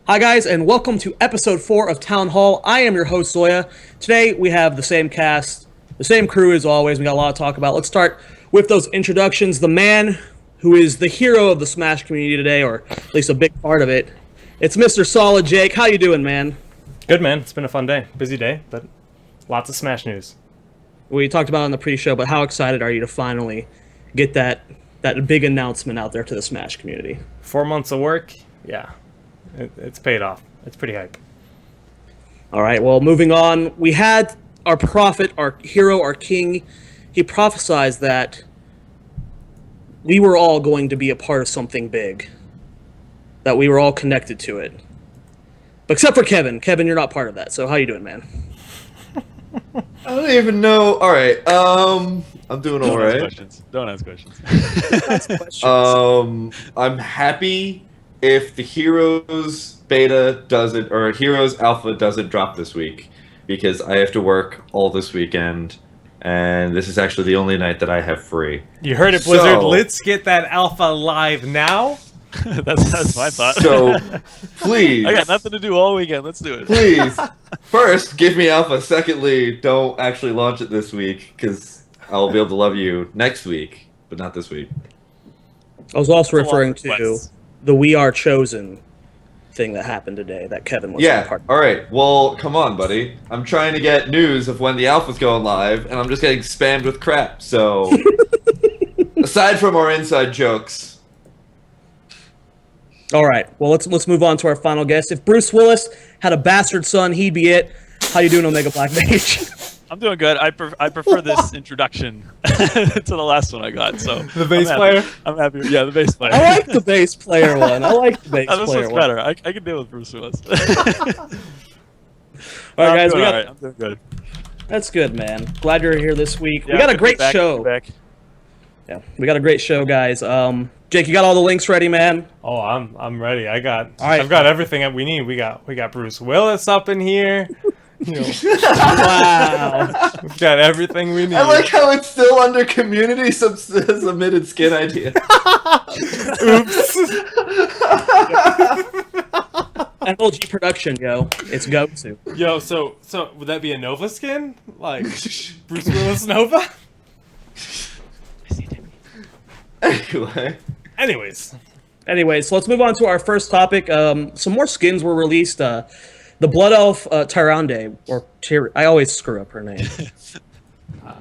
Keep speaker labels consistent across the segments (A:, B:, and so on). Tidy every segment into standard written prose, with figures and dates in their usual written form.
A: Hi guys, and welcome to episode 4 of Town Hall. I am your host, Zoia. Today we have the same cast, the same crew as always. We got a lot to talk about. Let's start with those introductions. The man who is the hero of the Smash community today, or at least a big part of it. It's Mr. Solid Jake. How you doing, man?
B: Good, man. It's been a fun day. Busy day, but lots of Smash news.
A: We talked about it on the pre-show, but how excited are you to finally get that big announcement out there to the Smash community?
B: 4 months of work, yeah. It's paid off. It's pretty hype.
A: All right, well, moving on. We had our prophet, our hero, our king. He prophesied that we were all going to be a part of something big, that we were all connected to it. But except for Kevin. Kevin, you're not part of that. So how you doing, man?
C: I don't even know. All right. I'm doing all right.
D: Don't ask questions.
A: Ask questions.
C: I'm happy if the Heroes Beta doesn't, or Heroes Alpha doesn't drop this week, because I have to work all this weekend, and this is actually the only night that I have free.
B: You heard it, Blizzard. Let's get that alpha live now.
D: that's my thought.
C: So, please.
D: I got nothing to do all weekend. Let's do it.
C: Please. First, give me Alpha. Secondly, don't actually launch it this week, because I'll be able to love you next week, but not this week.
A: I was also referring to the We Are Chosen thing that happened today that Kevin was a part of.
C: All right. Well, come on, buddy. I'm trying to get news of when the alpha's going live, and I'm just getting spammed with crap. So, aside from our inside jokes.
A: All right. Well, let's move on to our final guest. If Bruce Willis had a bastard son, he'd be it. How you doing, Omega Black Mage?
D: I'm doing good. I prefer this introduction to the last one I got. So
B: The bass player?
D: I'm happy. Yeah, the bass player.
A: I like the bass player one. I like the bass
D: This
A: player
D: one's
A: one.
D: better. I can deal with Bruce Willis.
A: All right, guys.
D: I'm doing good.
A: That's good, man. Glad you're here this week.
D: Yeah,
A: we got a
D: good to
A: great
D: be back,
A: show.
D: good to be back.
A: Yeah, we got a great show, guys. Jake, you got all the links ready, man?
B: Oh, I'm ready.
A: right.
B: I've got everything that we need. We got Bruce Willis up in here.
A: Wow.
B: We've got everything we need.
C: I like how it's still under community submitted skin idea.
B: Oops.
A: MLG production, yo. It's go to.
B: Yo, so would that be a Nova skin? Like Bruce Willis Nova?
A: Anyways, so let's move on to our first topic. Some more skins were released. The Blood Elf Tyrande, or I always screw up her name.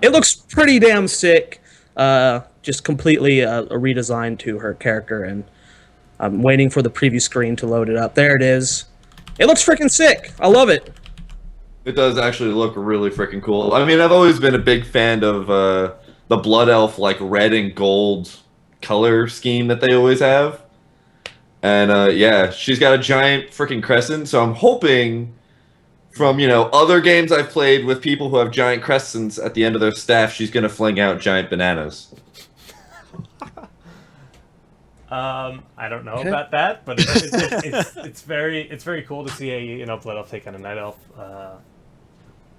A: It looks pretty damn sick. Just completely a redesign to her character, and I'm waiting for the preview screen to load it up. There it is. It looks freaking sick. I love it.
C: It does actually look really freaking cool. I mean, I've always been a big fan of the Blood Elf, like, red and gold color scheme that they always have. And, yeah, she's got a giant freaking crescent, so I'm hoping from, other games I've played with people who have giant crescents at the end of their staff, she's going to fling out giant bananas.
B: I don't know about that, but it's very cool to see a Blood Elf take on a Night Elf.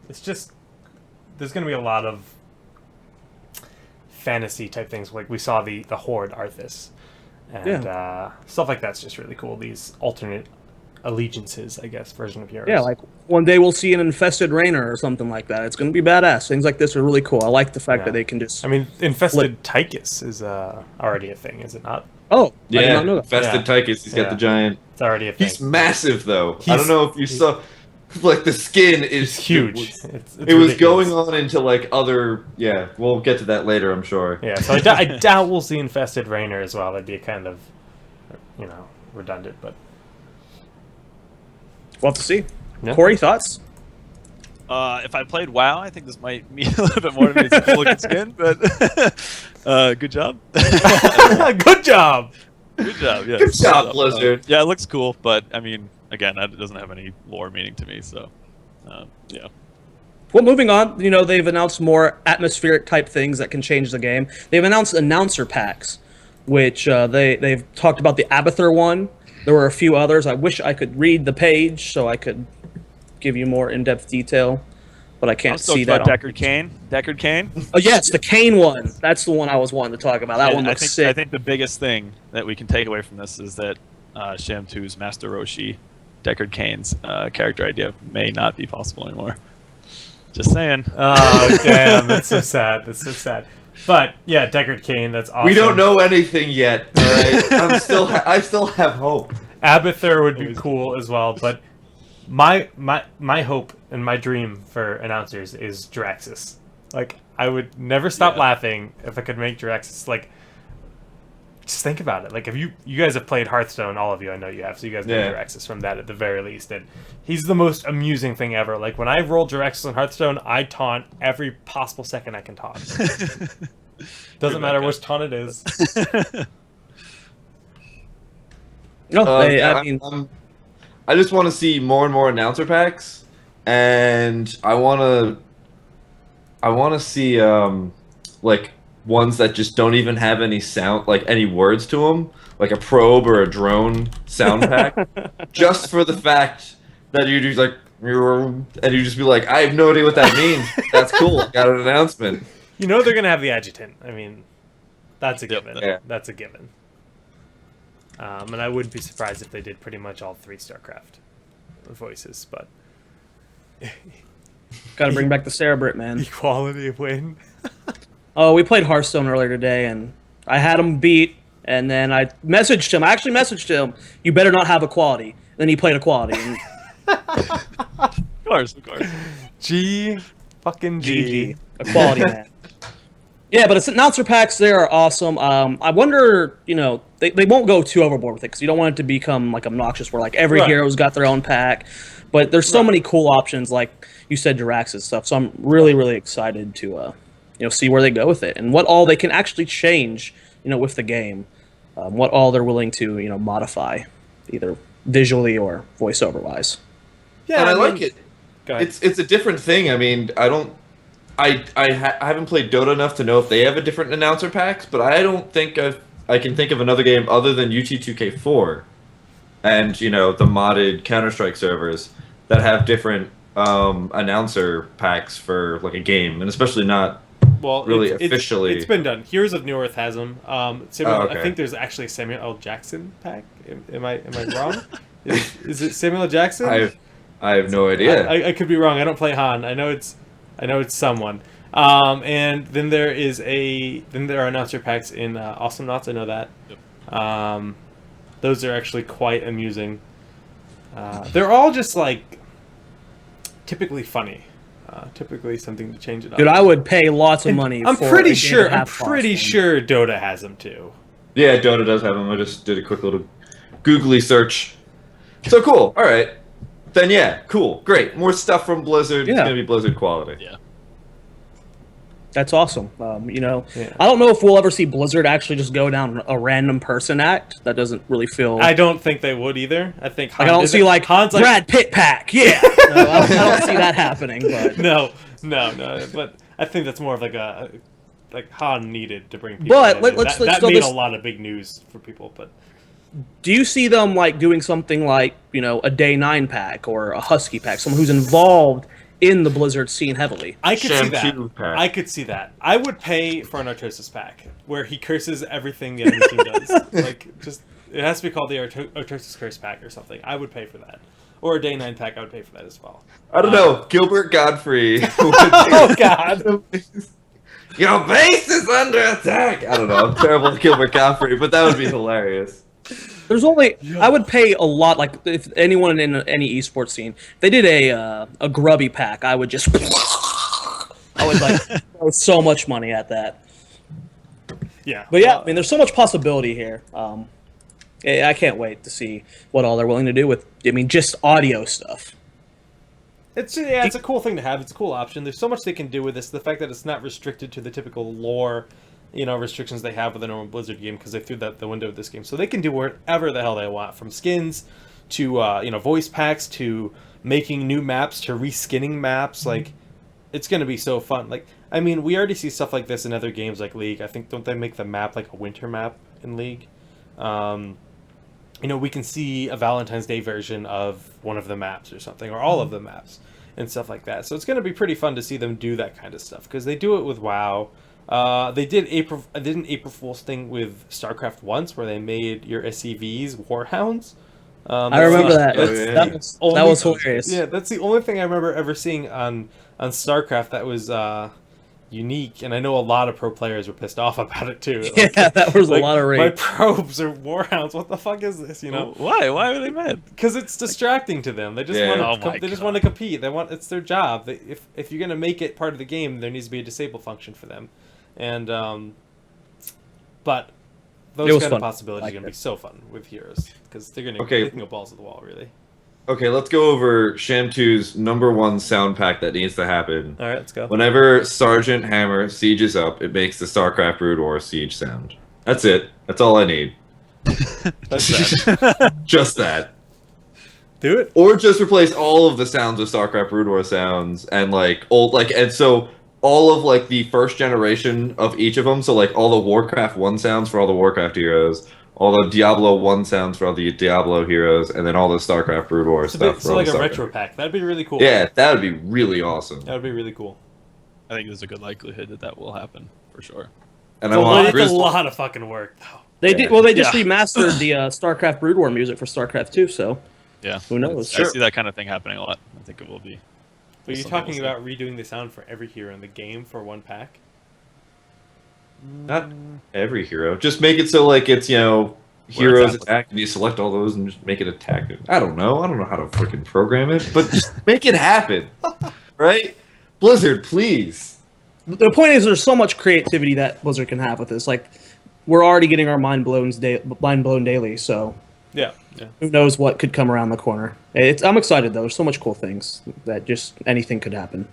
B: It's just there's going to be a lot of fantasy type things, like we saw the Horde Arthas, and stuff like that's just really cool. These alternate allegiances, I guess, version of heroes.
A: Yeah, like one day we'll see an infested Rainer or something like that. It's going to be badass. Things like this are really cool. I like the fact that they can just...
B: I mean, infested Tychus is already a thing, is it not?
A: Oh,
C: yeah,
A: I did not know that.
C: infested Tychus. He's got the giant...
B: It's already a thing.
C: He's massive, though. I don't know if you saw... Like, the skin is
B: huge.
C: It was going on into, like, other... Yeah, we'll get to that later, I'm sure.
B: Yeah, so I doubt we'll see infested Rainer as well. That'd be kind of, redundant, but...
A: We'll have to see.
B: Yeah.
A: Corey, thoughts?
D: If I played WoW, I think this might mean a little bit more to me. It's a cool looking skin, but good job.
B: Good job.
D: Good job. Yeah.
C: Good job, Blizzard.
D: Yeah, it looks cool, but I mean, again, it doesn't have any lore meaning to me. So, yeah.
A: Well, moving on, they've announced more atmospheric type things that can change the game. They've announced announcer packs, which they've talked about the Abathur one. There were a few others. I wish I could read the page so I could give you more in-depth detail, but I can't see that.
D: Deckard Cain. Deckard Cain.
A: Oh yes, the Cain one. That's the one I was wanting to talk about. That one looks sick.
D: I think the biggest thing that we can take away from this is that Schamtoo's Master Roshi Deckard Cain's character idea may not be possible anymore. Just saying.
B: Oh damn, that's so sad. That's so sad. But yeah, Deckard Cain, that's awesome.
C: We don't know anything yet. All right, I still have hope.
B: Abathur would be cool as well, but my hope and my dream for announcers is Jiraxis. Like, I would never stop laughing if I could make Jiraxis, like, just think about it. Like, if you guys have played Hearthstone, all of you, I know you have, so you guys know Jiraxis from that at the very least, and he's the most amusing thing ever. Like, when I roll Jiraxis on Hearthstone, I taunt every possible second I can taunt. Doesn't matter which taunt it is.
A: I mean,
C: I just want to see more and more announcer packs, and I want to see like ones that just don't even have any sound, like any words to them, like a probe or a drone sound pack, just for the fact that you just like, and you just be like, I have no idea what that means. That's cool. I got an announcement.
B: You know they're gonna have the adjutant. I mean, that's a given.
C: Yeah.
B: That's a given. And I wouldn't be surprised if they did pretty much all 3 StarCraft voices, but
A: gotta bring back the Cerebrit, man.
B: equality of win.
A: Oh, we played Hearthstone earlier today, and I had him beat, and then I messaged him. I actually messaged him, you better not have equality. Then he played equality. And
D: Of course.
B: G fucking G.
A: GG. Equality, man. Yeah, but it's announcer packs, they are awesome. I wonder, they won't go too overboard with it, because you don't want it to become, like, obnoxious, where, like, every hero's got their own pack. But there's so many cool options, like you said, Jiraxis stuff. So I'm really, really excited to, see where they go with it and what all they can actually change, with the game. What all they're willing to, modify, either visually or voiceover wise.
C: Yeah, and I like it.
B: Go ahead.
C: It's a different thing. I mean, I haven't played Dota enough to know if they have a different announcer packs, but I don't think I can think of another game other than UT2K4 and, the modded Counter-Strike servers that have different announcer packs for, like, a game, and especially not really officially.
B: It's been done. Heroes of New Earth has them.
C: Okay.
B: I think there's actually a Samuel L. Jackson pack. Am I wrong? Is it Samuel L. Jackson?
C: I have no idea.
B: I could be wrong. I don't play Han. I know it's someone. And then there are announcer packs in Awesome Knots. I know that. Yep. Those are actually quite amusing. They're all just like typically funny. Typically something to change it up.
A: Dude, I would pay lots of money.
B: I'm
A: for
B: pretty
A: a game
B: sure.
A: to
B: I'm
A: have
B: pretty
A: Boston.
B: sure Dota has them too.
C: Yeah, Dota does have them. I just did a quick little googly search. So cool. All right. Then yeah, cool, great. More stuff from Blizzard. It's gonna be Blizzard quality.
D: Yeah.
A: That's awesome. I don't know if we'll ever see Blizzard actually just go down a random person act. That doesn't really feel.
B: I don't think they would either. I think
A: I don't see Han's Brad Pitt pack. Yeah, no, I don't see that happening. But
B: no. But I think that's more of like Han needed to bring people.
A: But
B: in.
A: let's
B: that
A: still
B: made
A: this.
B: a lot of big news for people. But
A: Do you see them like doing something like a Day 9 pack or a Husky pack? Someone who's involved in the Blizzard scene heavily.
B: I could see that.
C: Schamtoo pack.
B: I could see that. I would pay for an Artosis pack where he curses everything the enemy team does. Like, just it has to be called the Artosis curse pack or something. I would pay for that. Or a Day 9 pack. I would pay for that as well.
C: I don't know. Gilbert Godfrey.
B: Oh God!
C: Your base is under attack. I don't know. I'm terrible at Gilbert Godfrey, but that would be hilarious.
A: There's only I would pay a lot. Like if anyone in any esports scene, if they did a grubby pack, I would just I would like throw so much money at that.
B: Yeah.
A: But yeah, I mean, there's so much possibility here. I can't wait to see what all they're willing to do with. I mean, just audio stuff.
B: It's a cool thing to have. It's a cool option. There's so much they can do with this. The fact that it's not restricted to the typical lore, restrictions they have with a normal Blizzard game because they threw that the window of this game. So they can do whatever the hell they want, from skins to voice packs to making new maps to reskinning maps. Like, it's gonna be so fun. Like, I mean, we already see stuff like this in other games like League. I think don't they make the map like a winter map in League? We can see a Valentine's Day version of one of the maps or something, or all of the maps and stuff like that. So it's going to be pretty fun to see them do that kind of stuff because they do it with WoW. They did an April Fool's thing with StarCraft once where they made your SCVs Warhounds.
A: I remember that.
C: Oh, yeah.
A: That was hilarious.
B: Yeah, that's the only thing I remember ever seeing on StarCraft that was unique, and I know a lot of pro players were pissed off about it too.
A: Yeah, that was a lot of
B: My
A: rage.
B: probes are warhounds. What the fuck is this? You know?
D: Why? Why are they mad?
B: Because it's distracting to them. They just
C: Yeah.
B: want to.
D: Oh my
B: They just
D: God.
B: want to compete. It's their job. If you're gonna make it part of the game, there needs to be a disable function for them, and but
A: It was
B: those kind
A: fun.
B: of possibilities
A: Like
B: are gonna
A: that.
B: be so fun with heroes because they
C: Okay.
B: can go balls to the wall really.
C: Okay, let's go over Schamtoo's #1 sound pack that needs to happen.
B: All right, let's go.
C: Whenever Sergeant Hammer sieges up, it makes the StarCraft Brood War siege sound. That's it. That's all I need.
B: That's that.
C: Just that.
B: Do it.
C: Or just replace all of the sounds with StarCraft Brood War sounds and and so all of like the first generation of each of them, so like all the Warcraft 1 sounds for all the Warcraft heroes, all the Diablo 1 sounds for all the Diablo heroes, and then all the StarCraft Brood War stuff for
B: So
C: all
B: like
C: the
B: a
C: StarCraft.
B: retro pack. That'd be really cool.
C: Yeah, that would be really awesome.
B: That would be really cool.
D: I think there's a good likelihood that will happen for sure.
C: And I want
B: It's a
C: Grizzly.
B: lot of fucking work though.
A: They
C: Yeah.
A: did well. They just
D: Yeah.
A: remastered the StarCraft Brood War music for StarCraft 2. So
D: Yeah.
A: who knows?
D: I see that kind of thing happening a lot. I think it will be.
B: But you're
D: Something
B: talking
D: we'll see.
B: about redoing the sound for every hero in the game for one pack?
C: Not every hero. Just make it so like it's, heroes attack and you select all those and just make it attack. I don't know. I don't know how to freaking program it, but just make it happen. Right? Blizzard, please.
A: The point is, there's so much creativity that Blizzard can have with this. Like, we're already getting our mind blown daily. So
B: Yeah.
A: who knows what could come around the corner? I'm excited though. There's so much cool things that just anything could happen.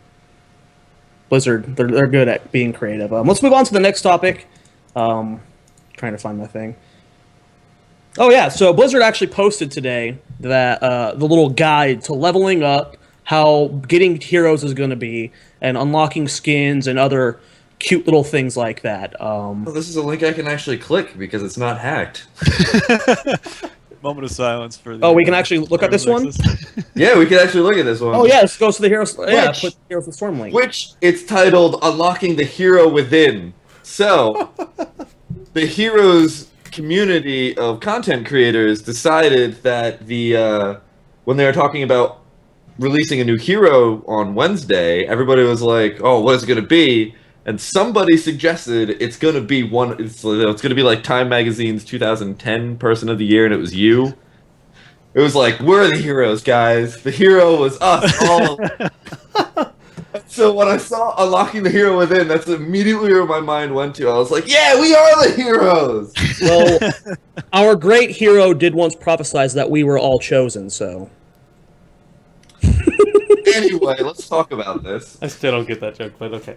A: Blizzard, they're good at being creative. Let's move on to the next topic. Trying to find my thing. Oh yeah, so Blizzard actually posted today that the little guide to leveling up, how getting heroes is going to be, and unlocking skins and other cute little things like that.
C: Well, this is a link I can actually click because it's not hacked.
D: Moment of silence for the.
A: Oh, we can actually look at this one?
C: Yeah, we can actually look at this one.
A: Oh yeah, this goes to the heroes. Yeah,
C: Which-
A: put the Heroes of Storm link.
C: Which it's titled Unlocking the Hero Within. So, the Heroes community of content creators decided that when they were talking about releasing a new hero on Wednesday, everybody was like, "Oh, what is it going to be?" And somebody suggested it's going to be it's going to be like Time Magazine's 2010 Person of the Year, and it was you. It was like, we're the heroes, guys. The hero was us all. So when I saw Unlocking the Hero Within, that's immediately where my mind went to. I was like, yeah, we are the heroes!
A: Well, our great hero did once prophesize that we were all chosen. So
C: Anyway, let's talk about this.
B: I still don't get that joke, but okay.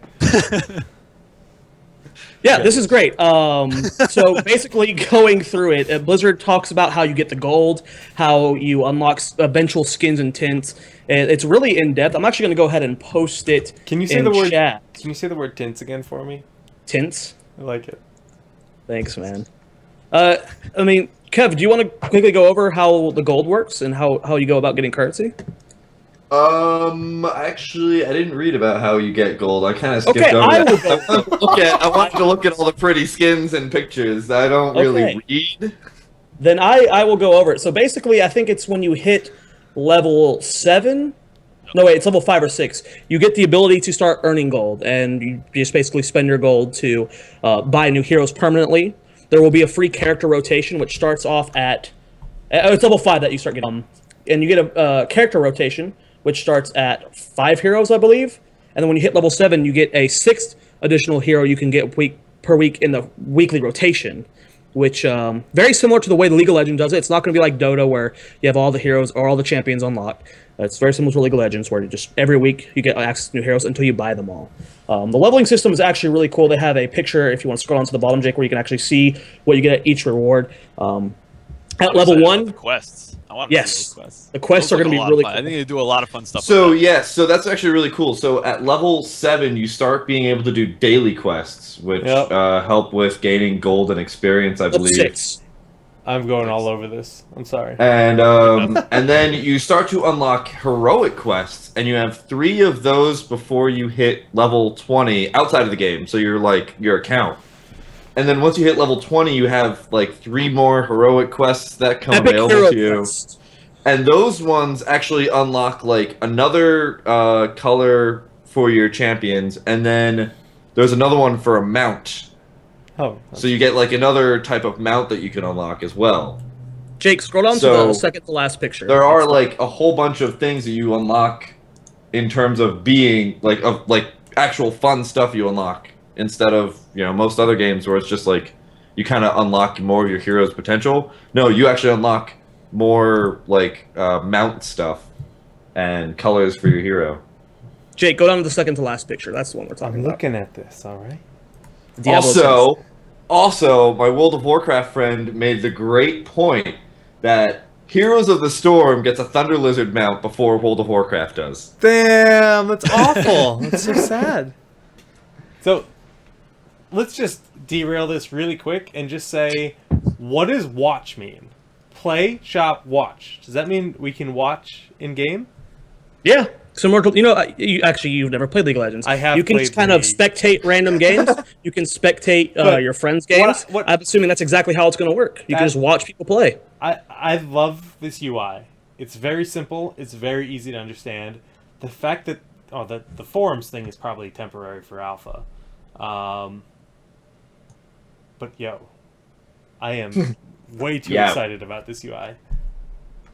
A: yeah, this is great. So basically, going through it, Blizzard talks about how you get the gold, how you unlock eventual skins and tints. And it's really in depth. I'm actually going to go ahead and post it.
B: Can you say
A: in
B: the word
A: chat.
B: Can you say the word tints again for me?
A: Tints?
B: I like it.
A: Thanks, man. I mean, Kev, do you want to quickly go over how the gold works and how you go about getting currency?
C: Actually, I didn't read about how you get gold. I kind of skipped
A: Okay,
C: over
A: I
C: that.
A: will
C: I wanted to look at all the pretty skins and pictures. I don't really read.
A: Then I will go over it. So basically, I think it's when you hit level 7. No, wait, it's level 5 or 6. You get the ability to start earning gold, and you just basically spend your gold to buy new heroes permanently. There will be a free character rotation, which starts off at... it's level 5 that you start getting. And you get a character rotation, which starts at 5 heroes, I believe. And then when you hit level 7, you get a 6th additional hero you can get per week in the weekly rotation, which very similar to the way the League of Legends does it. It's not going to be like Dota where you have all the heroes or all the champions unlocked. It's very similar to League of Legends where you just every week you get access to new heroes until you buy them all. The leveling system is actually really cool. They have a picture, if you want to scroll on to the bottom, Jake, where you can actually see what you get at each reward. At level 1,
D: quests. I want
A: yes,
D: to see those quests.
A: the quests
D: Those
A: are going to
D: look
A: be
D: a lot
A: really
D: of fun.
A: cool.
D: I think they do a lot of fun stuff.
C: So
D: with that.
C: yes, so that's actually really cool. So at level 7, you start being able to do daily quests, which
B: Yep.
C: help with gaining gold and experience, I
A: Level
C: believe.
A: 6.
B: I'm going all over this. I'm sorry.
C: And and then you start to unlock heroic quests, and you have 3 of those before you hit level 20 outside of the game. So you're like your account. And then once you hit level 20, you have like 3 more heroic quests that come
A: Epic
C: available
A: hero
C: to you.
A: quest.
C: And those ones actually unlock like another color for your champions, and then there's another one for a mount.
B: Oh,
C: So you get like another type of mount that you can unlock as well.
A: Jake, scroll down to
C: So,
A: the second to last picture.
C: There are like a whole bunch of things that you unlock in terms of being like actual fun stuff you unlock instead of most other games where it's just like you kind of unlock more of your hero's potential. No, you actually unlock more like mount stuff and colors for your hero.
A: Jake, go down to the second to last picture. That's the one we're talking
B: I'm
A: about.
B: looking at this. All right.
A: Diablo 10.
C: Also, my World of Warcraft friend made the great point that Heroes of the Storm gets a Thunder Lizard mount before World of Warcraft does.
B: Damn, that's awful. That's so sad. So, let's just derail this really quick and just say, what does watch mean? Play, shop, watch. Does that mean we can watch in game?
A: Yeah. Similar to, you've never played League of Legends.
B: I have.
A: You can
B: played
A: just kind of
B: League.
A: spectate random games. You can spectate
B: But
A: your friends' games. I'm assuming that's exactly how it's going to work. You can just watch people play.
B: I love this UI. It's very simple. It's very easy to understand. The fact that the forums thing is probably temporary for alpha, but I am way too excited about this UI.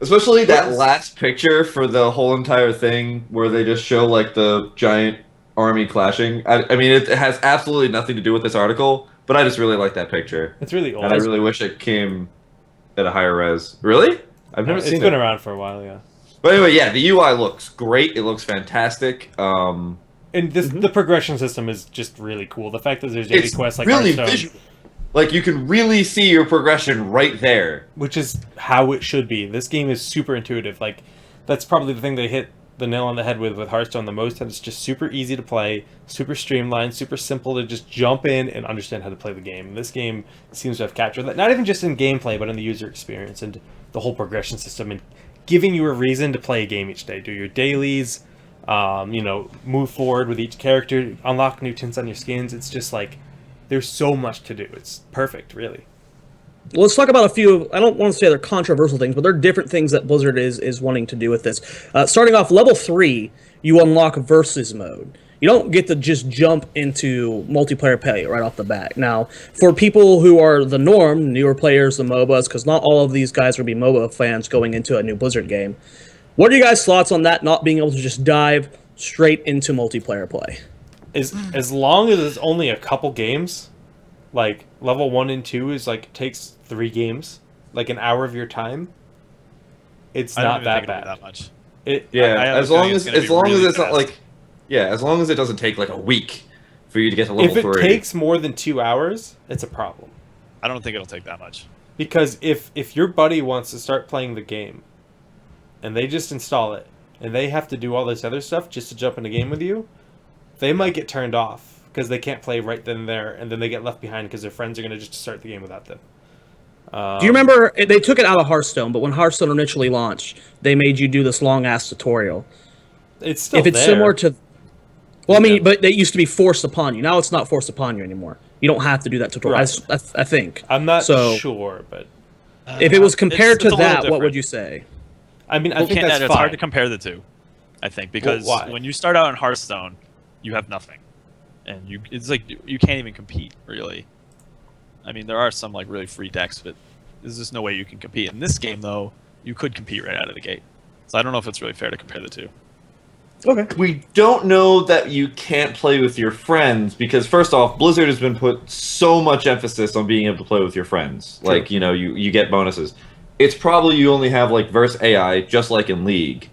C: Especially that last picture for the whole entire thing where they just show like the giant army clashing. I mean, it has absolutely nothing to do with this article, but I just really like that picture.
B: It's really old.
C: And I really wish it came at a higher res. Really? I've never seen it.
B: It's been around for a while, yeah.
C: But anyway, yeah, the UI looks great. It looks fantastic.
B: And the progression system is just really cool. The fact that there's daily quests like
C: really
B: Hearthstone,
C: visual. Like, you can really see your progression right there.
B: which is how it should be. This game is super intuitive. Like, that's probably the thing they hit the nail on the head with Hearthstone the most. And it's just super easy to play, super streamlined, super simple to just jump in and understand how to play the game. And this game seems to have captured that, not even just in gameplay, but in the user experience and the whole progression system, and giving you a reason to play a game each day. Do your dailies, move forward with each character, unlock new tints on your skins. It's just like, there's so much to do. It's perfect, really.
A: Well, let's talk about a few. I don't want to say they're controversial things, but they're different things that Blizzard is wanting to do with this. Starting off, level 3, you unlock versus mode. You don't get to just jump into multiplayer play right off the bat. Now, for people who are the norm, newer players, the MOBAs, because not all of these guys will be MOBA fans going into a new Blizzard game. What are you guys' thoughts on that, not being able to just dive straight into multiplayer play?
B: As long as it's only a couple games, like level 1 and 2 is like takes 3 games, like an hour of your time. It's not that bad.
D: That much.
C: As long as it's not like, as long as it doesn't take like a week for you to get to level 3.
B: If it takes more than 2 hours, it's a problem.
D: I don't think it'll take that much.
B: Because if your buddy wants to start playing the game, and they just install it, and they have to do all this other stuff just to jump in a game with you, they might get turned off because they can't play right then and there, and then they get left behind because their friends are going to just start the game without them.
A: Do you remember, they took it out of Hearthstone, but when Hearthstone initially launched, they made you do this long-ass tutorial.
B: It's still
A: If it's
B: there.
A: similar to... Well, I mean, but it used to be forced upon you. Now it's not forced upon you anymore. You don't have to do that tutorial,
B: Right.
A: I think.
B: I'm not
A: So,
B: sure, but...
A: if it was compared
D: it's
A: to
D: a little
A: that, what
D: different.
A: would you say?
B: I mean, I think that's fine.
D: It's hard to compare the two, I think, because
B: Well, why?
D: when you start out in Hearthstone, you have nothing, and it's like you can't even compete really. I mean, there are some like really free decks, but there's just no way you can compete. In this game, though, you could compete right out of the gate. So I don't know if it's really fair to compare the two.
A: Okay.
C: We don't know that you can't play with your friends because, first off, Blizzard has been put so much emphasis on being able to play with your friends.
B: True.
C: Like, you get bonuses. It's probably you only have, like, verse AI, just like in League.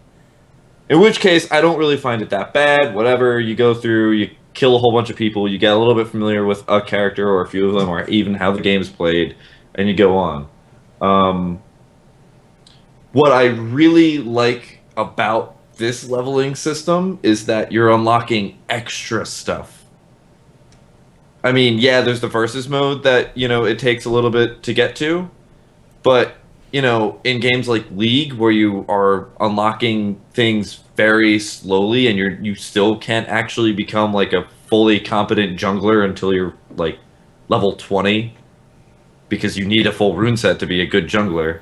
C: In which case, I don't really find it that bad. Whatever, you go through, you kill a whole bunch of people, you get a little bit familiar with a character or a few of them, or even how the game's played, and you go on. What I really like about this leveling system is that you're unlocking extra stuff. I mean, yeah, there's the versus mode that, it takes a little bit to get to, but, in games like League where you are unlocking things very slowly and you still can't actually become like a fully competent jungler until you're like level 20 because you need a full rune set to be a good jungler.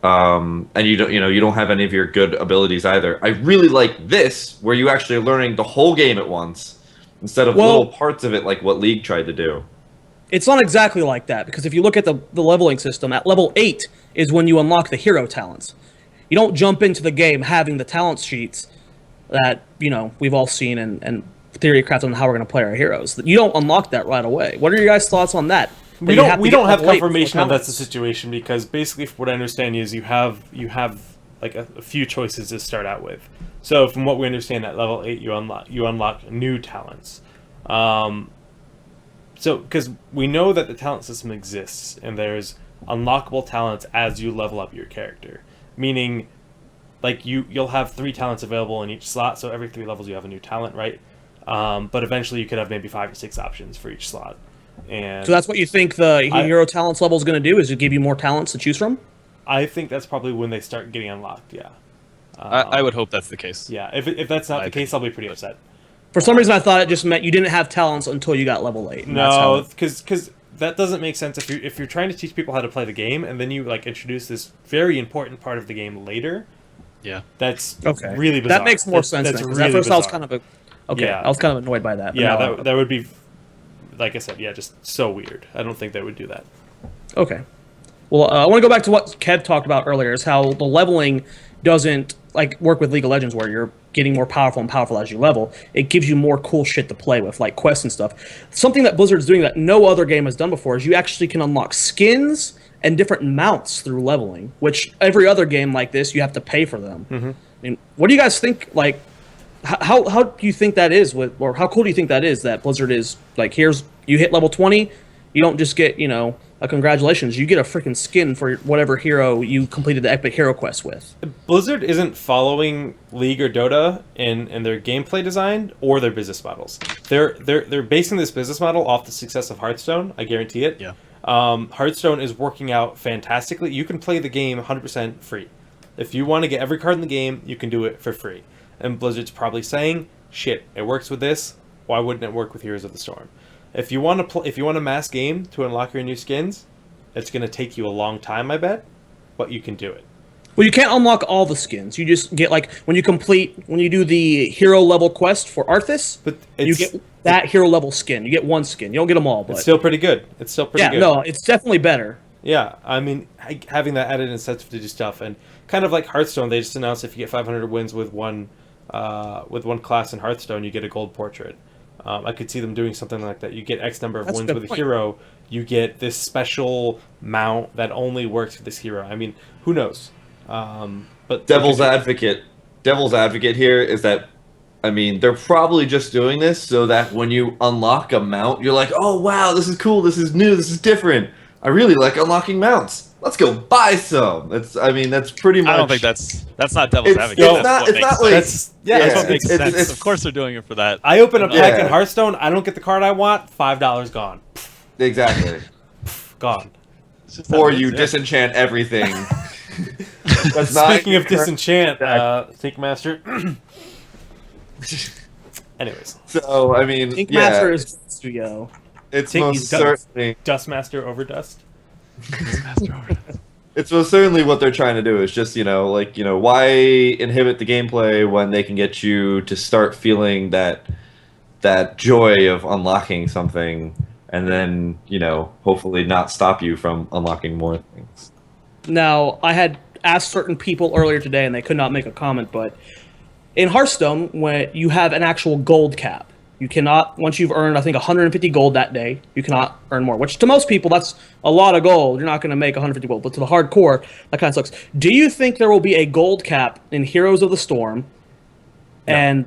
C: and you don't have any of your good abilities either. I really like this, where you actually are learning the whole game at once instead of little parts of it, like what League tried to do.
A: It's not exactly like that, because if you look at the leveling system, at level 8 is when you unlock the hero talents. You don't jump into the game having the talent sheets that, we've all seen and theory crafted on how we're going to play our heroes. You don't unlock that right away. What are your guys' thoughts on that?
B: We don't have confirmation that that's the situation, because basically, from what I understand, is you have like a few choices to start out with. So from what we understand, at level 8, you unlock new talents. So because we know that the talent system exists, and there's unlockable talents as you level up your character, meaning like you'll have 3 talents available in each slot. So every 3 levels you have a new talent, right? But eventually you could have maybe 5 or 6 options for each slot. And
A: so that's what you think the hero talents level is going to do, is to give you more talents to choose from?
B: I think that's probably when they start getting unlocked, yeah.
D: I would hope that's the case.
B: Yeah, if that's not the case, I'll be pretty upset.
A: For some reason, I thought it just meant you didn't have talents until you got level 8.
B: No, because that doesn't make sense if you're trying to teach people how to play the game, and then you like introduce this very important part of the game later.
D: Yeah,
B: that's
A: okay.
B: Really bizarre.
A: That makes more sense.
B: That's
A: really
B: really
A: at first
B: bizarre.
A: I was kind of I was kind of annoyed by that.
B: Yeah,
A: no,
B: that would be, like I said, yeah, just so weird. I don't think they would do that.
A: Okay. Well, I want to go back to what Kev talked about earlier, is how the leveling doesn't like work with League of Legends, where you're getting more powerful and powerful as you level. It gives you more cool shit to play with, like quests and stuff. Something that Blizzard's doing that no other game has done before is you actually can unlock skins and different mounts through leveling, which every other game like this, you have to pay for them.
B: Mm-hmm.
A: I mean, what do you guys think, like, how do you think that is, or how cool do you think that is, that Blizzard is, like, you hit level 20, you don't just get, a congratulations, you get a freaking skin for whatever hero you completed the epic hero quest with.
B: Blizzard isn't following League or Dota in their gameplay design or their business models. They're basing this business model off the success of Hearthstone. I guarantee it.
D: Yeah.
B: Hearthstone is working out fantastically. You can play the game 100% free. If you want to get every card in the game, you can do it for free. And Blizzard's probably saying, "Shit, it works with this. Why wouldn't it work with Heroes of the Storm?" If you want a mass game to unlock your new skins, it's going to take you a long time, I bet, but you can do it.
A: Well, you can't unlock all the skins. You just get, like, when you do the hero level quest for Arthas,
B: but
A: you get that hero level skin. You get one skin. You don't get them all, but
B: it's still pretty good.
A: Yeah, no, it's definitely better.
B: Yeah, I mean, having that added incentive to do stuff, and kind of like Hearthstone, they just announced if you get 500 wins with one class in Hearthstone, you get a gold portrait. I could see them doing something like that. You get X number of wins with a hero, you get this special mount that only works for this hero. I mean, who knows? But
C: Devil's advocate here is that, I mean, they're probably just doing this so that when you unlock a mount, you're like, oh wow, this is cool, this is new, this is different. I really like unlocking mounts. Let's go buy some. That's pretty much.
D: I don't think that's not devil's advocate.
B: That's
D: what makes sense. Of course they're doing it for that.
B: I open a pack in Hearthstone. I don't get the card I want. $5 gone.
C: Exactly.
B: Gone.
C: Or you disenchant everything.
B: Speaking of disenchant, Thinkmaster. Anyways.
C: So I mean,
A: Thinkmaster is Zoia.
C: It's most certainly
B: Dustmaster over dust.
C: It's most certainly what they're trying to do. Is just why inhibit the gameplay when they can get you to start feeling that joy of unlocking something, and then hopefully not stop you from unlocking more things.
A: Now, I had asked certain people earlier today, and they could not make a comment, but in Hearthstone, when you have an actual gold cap, you cannot, once you've earned, I think, 150 gold that day, you cannot earn more, which to most people, that's a lot of gold. You're not going to make 150 gold, but to the hardcore, that kind of sucks. Do you think there will be a gold cap in Heroes of the Storm, and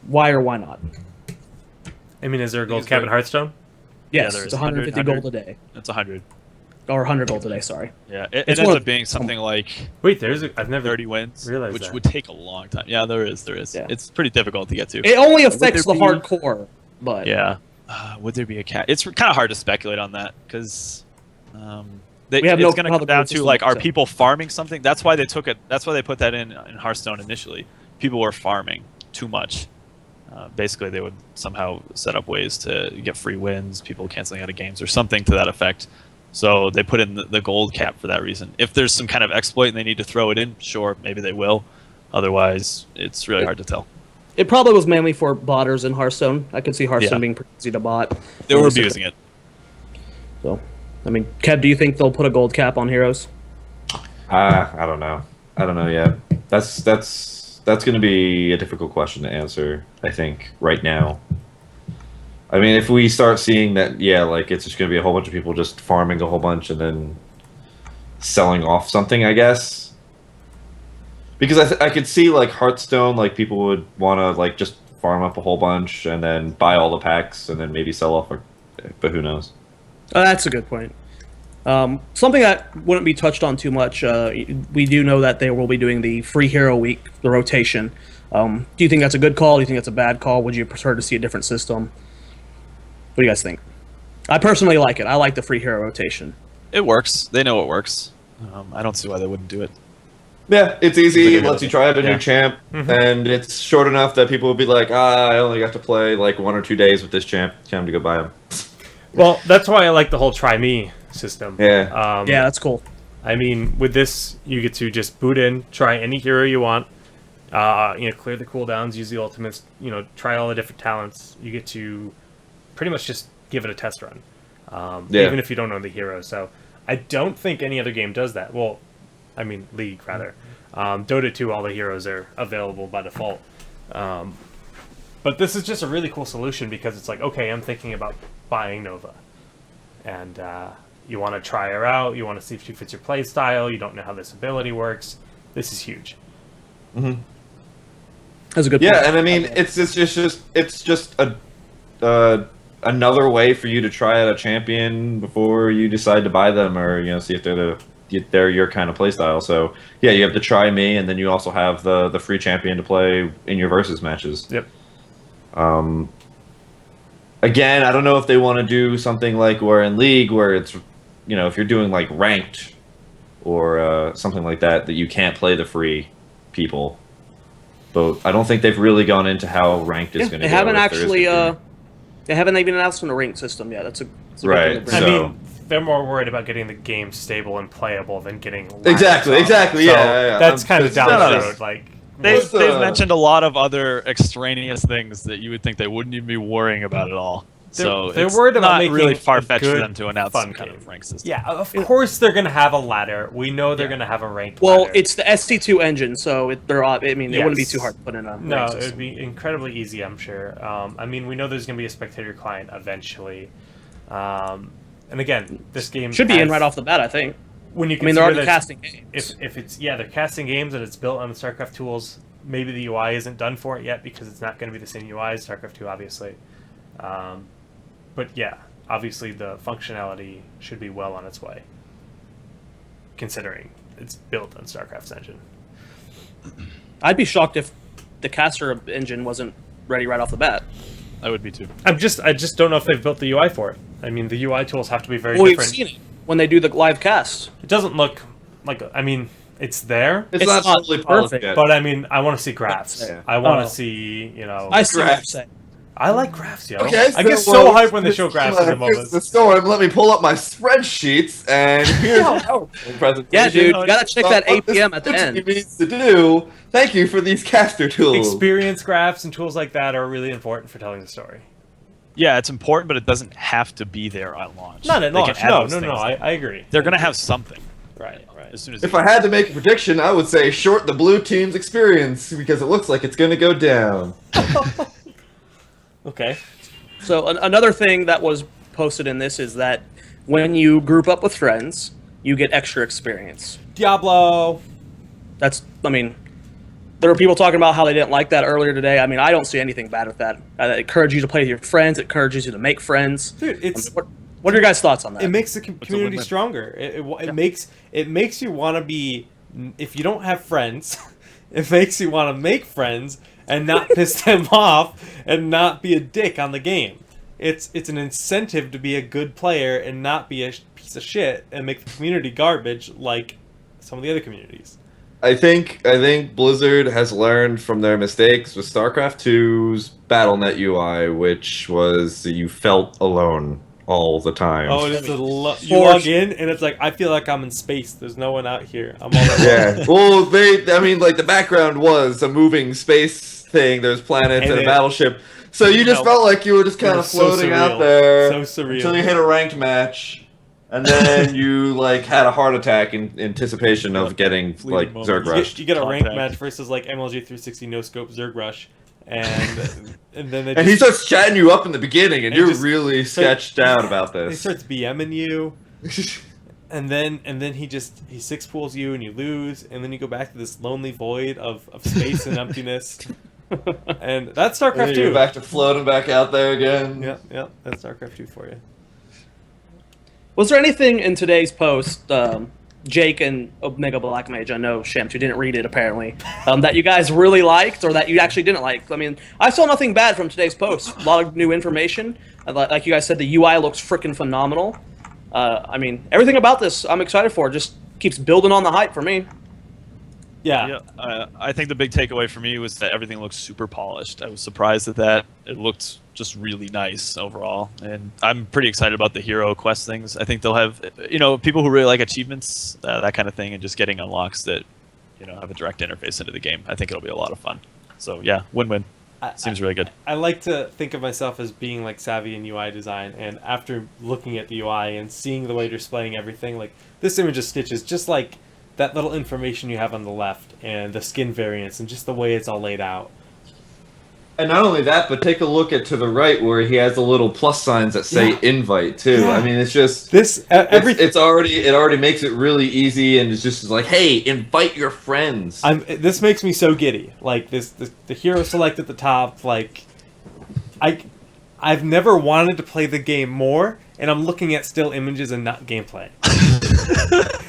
A: why or why not?
B: I mean, is there a gold cap in Hearthstone?
A: Yes, it's 150 gold a day.
D: It's 100.
A: Or 100 gold a day, sorry.
D: Yeah, it ends up being something like...
B: Wait, I've never
D: 30 wins, which
B: that.
D: would take a long time. Yeah, there is.
A: Yeah.
D: It's pretty difficult to get to.
A: It only affects the hardcore, but...
D: Yeah. Would there be a cap? It's kind of hard to speculate on that, because...
A: we have
D: it's going to come down to, like, are
A: so.
D: people farming something? That's why they took it. That's why they put that in Hearthstone initially. People were farming too much. Basically, they would somehow set up ways to get free wins, people canceling out of games, or something to that effect. So they put in the gold cap for that reason. If there's some kind of exploit and they need to throw it in, sure, maybe they will. Otherwise, it's really hard to tell.
A: It probably was mainly for botters in Hearthstone. I could see Hearthstone
D: Yeah.
A: being pretty easy to bot.
D: They were abusing it.
A: So, I mean, Kev, do you think they'll put a gold cap on heroes?
C: I don't know. I don't know yet. That's going to be a difficult question to answer, I think, right now. I mean, if we start seeing that, yeah, like it's just going to be a whole bunch of people just farming a whole bunch and then selling off something, I guess. Because I could see like Hearthstone, like people would want to like just farm up a whole bunch and then buy all the packs and then maybe sell off, but who knows?
A: Oh, that's a good point. Something that wouldn't be touched on too much. We do know that they will be doing the free hero week, the rotation. Do you think that's a good call? Do you think that's a bad call? Would you prefer to see a different system? What do you guys think? I personally like it. I like the free hero rotation.
D: It works. They know it works. I don't see why they wouldn't do it.
C: Yeah, it's easy.
D: It's
C: It
D: like a
C: lets you try out a new champ, and it's short enough that people will be like, I only got to play like 1 or 2 days with this champ. Time to go buy him.
B: Well, that's why I like the whole try me system.
C: Yeah.
A: Yeah, that's cool.
B: I mean, with this, you get to just boot in, try any hero you want, clear the cooldowns, use the ultimates, try all the different talents. You get to pretty much just give it a test run, even if you don't know the hero. So I don't think any other game does that. Well, I mean, League, rather. Dota 2, all the heroes are available by default. But this is just a really cool solution because it's like, okay, I'm thinking about buying Nova. And you want to try her out, you want to see if she fits your play style, you don't know how this ability works. This is huge.
C: Mm-hmm.
A: That's a good point.
C: Yeah, and I mean, it's just another way for you to try out a champion before you decide to buy them, or see if they're your kind of playstyle. So yeah, you have to try me, and then you also have the free champion to play in your versus matches.
B: Yep.
C: Again, I don't know if they want to do something like where in League, where it's if you're doing like ranked or something like that you can't play the free people. But I don't think they've really gone into how ranked is going to go.
A: They haven't actually. They haven't even announced a ranked system yet. That's a good
C: right.
A: thing to bring
B: I
A: up.
B: mean, they're more worried about getting the game stable and playable than getting
C: Exactly.
B: So
C: Yeah.
B: that's kind of down the
C: just-
B: road. Like
D: They've mentioned a lot of other extraneous things that you would think they wouldn't even be worrying about at all. So
B: they're
D: it's
B: worried about
D: not
B: making
D: really
B: a
D: far-fetched for
B: good,
D: them to announce
B: fun
D: some kind
B: game.
D: of rank system.
B: Yeah, of course they're going to have a ladder. We know they're going to have a ranked
A: Well,
B: ladder.
A: it's the ST2 engine, so it wouldn't be
B: Yes.
A: too hard to put in a
B: No,
A: ranked
B: it would
A: system.
B: be incredibly easy, I'm sure. I mean, we know there's going to be a spectator client eventually. And again, this game
A: Should be in
B: has-
A: right off the bat, I think.
B: When you
A: I mean, they're
B: consider
A: already
B: that
A: casting games.
B: if it's they're casting games and it's built on the StarCraft tools. Maybe the UI isn't done for it yet because it's not going to be the same UI as StarCraft 2, obviously. But yeah, obviously the functionality should be well on its way, considering it's built on StarCraft's engine.
A: I'd be shocked if the caster engine wasn't ready right off the bat.
D: I would be too.
B: I just don't know if they've built the UI for it. I mean, the UI tools have to be very
A: Well, we've
B: different.
A: seen it when they do the live cast.
B: It doesn't look like. I mean, it's there,
C: It's
A: It's
C: not
A: not
C: totally polished
A: perfect,
C: yet.
B: but I mean, I want to see graphs.
C: Yeah.
B: I want to
A: Oh.
B: see,
A: I see what you're
C: Graphs.
A: saying.
B: I like graphs, yo.
C: Okay,
B: I get so hyped when they show graphs in the
C: Here's
B: moments.
C: the storm. Let me pull up my spreadsheets, and here's our presentation.
A: Yeah, dude, you gotta check that
C: What this
A: APM at the
C: entity
A: end.
C: needs to do. Thank you for these caster tools.
B: Experience graphs and tools like that are really important for telling the story.
D: Yeah, it's important, but it doesn't have to be there at launch.
B: Not at
D: They can
B: launch.
D: add
B: No,
D: those
B: no,
D: things.
B: I agree.
D: They're gonna have something
B: Right.
D: as soon as.
C: If I had to make a prediction, I would say short the blue team's experience because it looks like it's going to go down.
B: Okay.
A: So another thing that was posted in this is that when you group up with friends, you get extra experience.
B: Diablo.
A: I mean, there were people talking about how they didn't like that earlier today. I mean, I don't see anything bad with that. It encourages you to play with your friends. It encourages you to make friends.
B: Dude, it's
A: What are your guys' thoughts on that?
B: it makes the
D: a
B: community
D: win-win.
B: stronger. It makes you want to be. If you don't have friends, it makes you want to make friends and not piss them off and not be a dick on the game. It's an incentive to be a good player and not be a piece of shit and make the community garbage like some of the other communities.
C: I think Blizzard has learned from their mistakes with StarCraft 2's BattleNet UI, which was you felt alone all the time.
B: Oh, it is you log in and it's like I feel like I'm in space. There's no one out here. I'm all alone.
C: Yeah. Well, I mean, like the background was a moving space thing. There's planets and a battleship. So you just felt like you were just kind of floating out there until you hit a ranked match. And then you like had a heart attack in anticipation of getting like Zerg rushed.
B: You get a ranked match versus like MLG 360 no scope Zerg rush, and then
C: he starts chatting you up in the beginning, and you're really sketched out about this.
B: He starts BMing you, and then he six pools you and you lose, and then you go back to this lonely void of space and emptiness. And that's StarCraft 2.
C: You're back to floating back out there again.
B: Yep, that's StarCraft 2 for you.
A: Was there anything in today's post, Jake and Omega Blackmage, I know Schamtoo didn't read it apparently, that you guys really liked or that you actually didn't like? I mean, I saw nothing bad from today's post. A lot of new information. Like you guys said, the UI looks freaking phenomenal. I mean, everything about this I'm excited for. It just keeps building on the hype for me.
D: Yeah, I think the big takeaway for me was that everything looks super polished. I was surprised at that. It looked just really nice overall, and I'm pretty excited about the hero quest things. I think they'll have, people who really like achievements, that kind of thing, and just getting unlocks that, have a direct interface into the game. I think it'll be a lot of fun. So yeah, win-win. Seems really good.
B: I like to think of myself as being like savvy in UI design, and after looking at the UI and seeing the way they're displaying everything, like this image of Stitch is just like that little information you have on the left and the skin variants and just the way it's all laid out.
C: And not only that, but take a look to the right where he has the little plus signs that say invite too. Yeah. I mean, it's just it already makes it really easy, and it's just like, hey, invite your friends.
B: This makes me so giddy. Like the hero select at the top. Like I've never wanted to play the game more, and I'm looking at still images and not gameplay.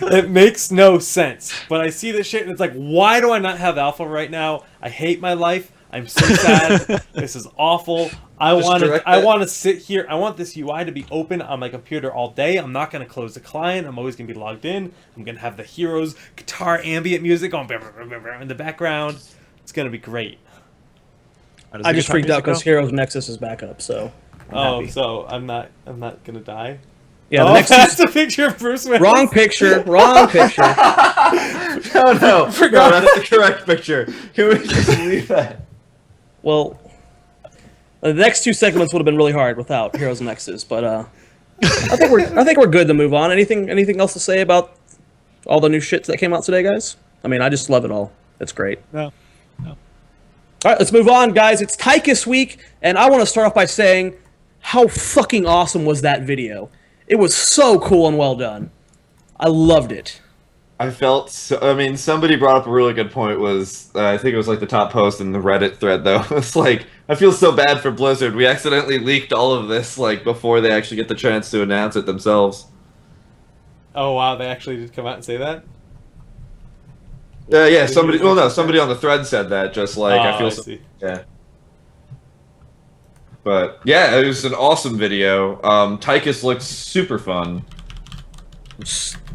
B: It makes no sense. But I see this shit, and it's like, why do I not have alpha right now? I hate my life. I'm so sad. This is awful. I want to sit here. I want this UI to be open on my computer all day. I'm not going to close the client. I'm always going to be logged in. I'm going to have the heroes' guitar ambient music going in the background. It's going to be great.
A: I just freaked out because Heroes Nexus is back up. So
B: so I'm not going to die.
A: Yeah,
B: that's a picture of Bruce Willis.
A: Wrong picture. Wrong picture.
C: No, that's the correct picture. Can we just leave that?
A: Well, the next two segments would have been really hard without Heroes Nexus, but I think we're good to move on. Anything else to say about all the new shit that came out today, guys? I mean, I just love it all. It's great.
D: No.
A: All right, let's move on, guys. It's Tychus week, and I want to start off by saying how fucking awesome was that video. It was so cool and well done. I loved it.
C: I felt so, I mean, somebody brought up a really good point. Was I think it was like the top post in the Reddit thread though. It's like, I feel so bad for Blizzard. We accidentally leaked all of this like before they actually get the chance to announce it themselves.
B: Oh wow, they actually did come out and say that?
C: Yeah, somebody on the thread said that, just like I feel so, yeah. But yeah, it was an awesome video. Tychus looks super fun.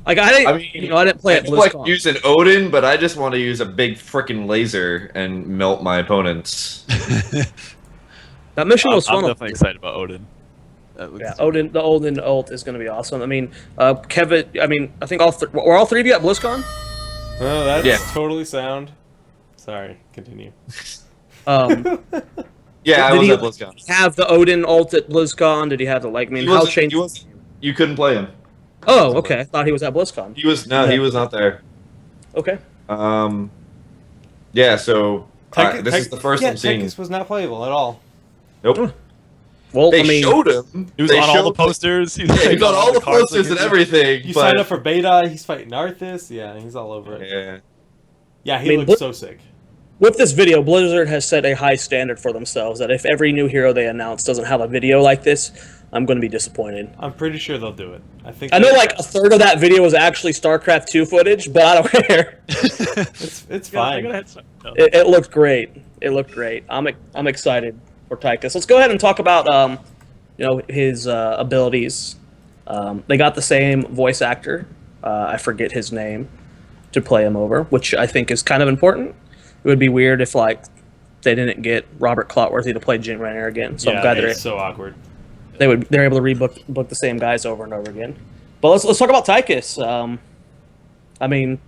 A: Like I didn't play it.
C: Like using Odin, but I just want to use a big freaking laser and melt my opponents.
A: That mission was fun.
D: I'm definitely excited about Odin.
A: Yeah, Odin. The Odin ult is going to be awesome. I mean, Kevin. I mean, I think were all three of you at BlizzCon?
B: Oh, that's totally sound. Sorry, continue.
C: Yeah, I was at BlizzCon.
A: Have the Odin ult at BlizzCon? Did he have the like? I mean, how changed?
C: You couldn't play him.
A: Oh, okay. I thought he was at BlizzCon.
C: He was not there.
A: Okay.
C: Yeah. So this is the first I'm seeing.
B: Tychus was not playable at all.
C: Nope.
A: Well,
C: they showed him.
D: He was on all the posters.
C: He was on all the posters and everything.
B: You signed up for beta. He's fighting Arthas. Yeah, he's all over it.
C: Yeah.
B: Yeah, he looks so sick.
A: With this video, Blizzard has set a high standard for themselves that if every new hero they announce doesn't have a video like this, I'm going to be disappointed.
B: I'm pretty sure they'll do it.
A: I know like a third of that video was actually StarCraft 2 footage, but I don't care.
B: It's fine.
A: It looked great. It looked great. I'm excited for Tychus. Let's go ahead and talk about his abilities. They got the same voice actor. I forget his name to play him over, which I think is kind of important. It would be weird if like they didn't get Robert Clotworthy to play Jim Raynor again. So I'm glad
B: it's so awkward.
A: they're able to book the same guys over and over again. But let's talk about Tychus. I mean,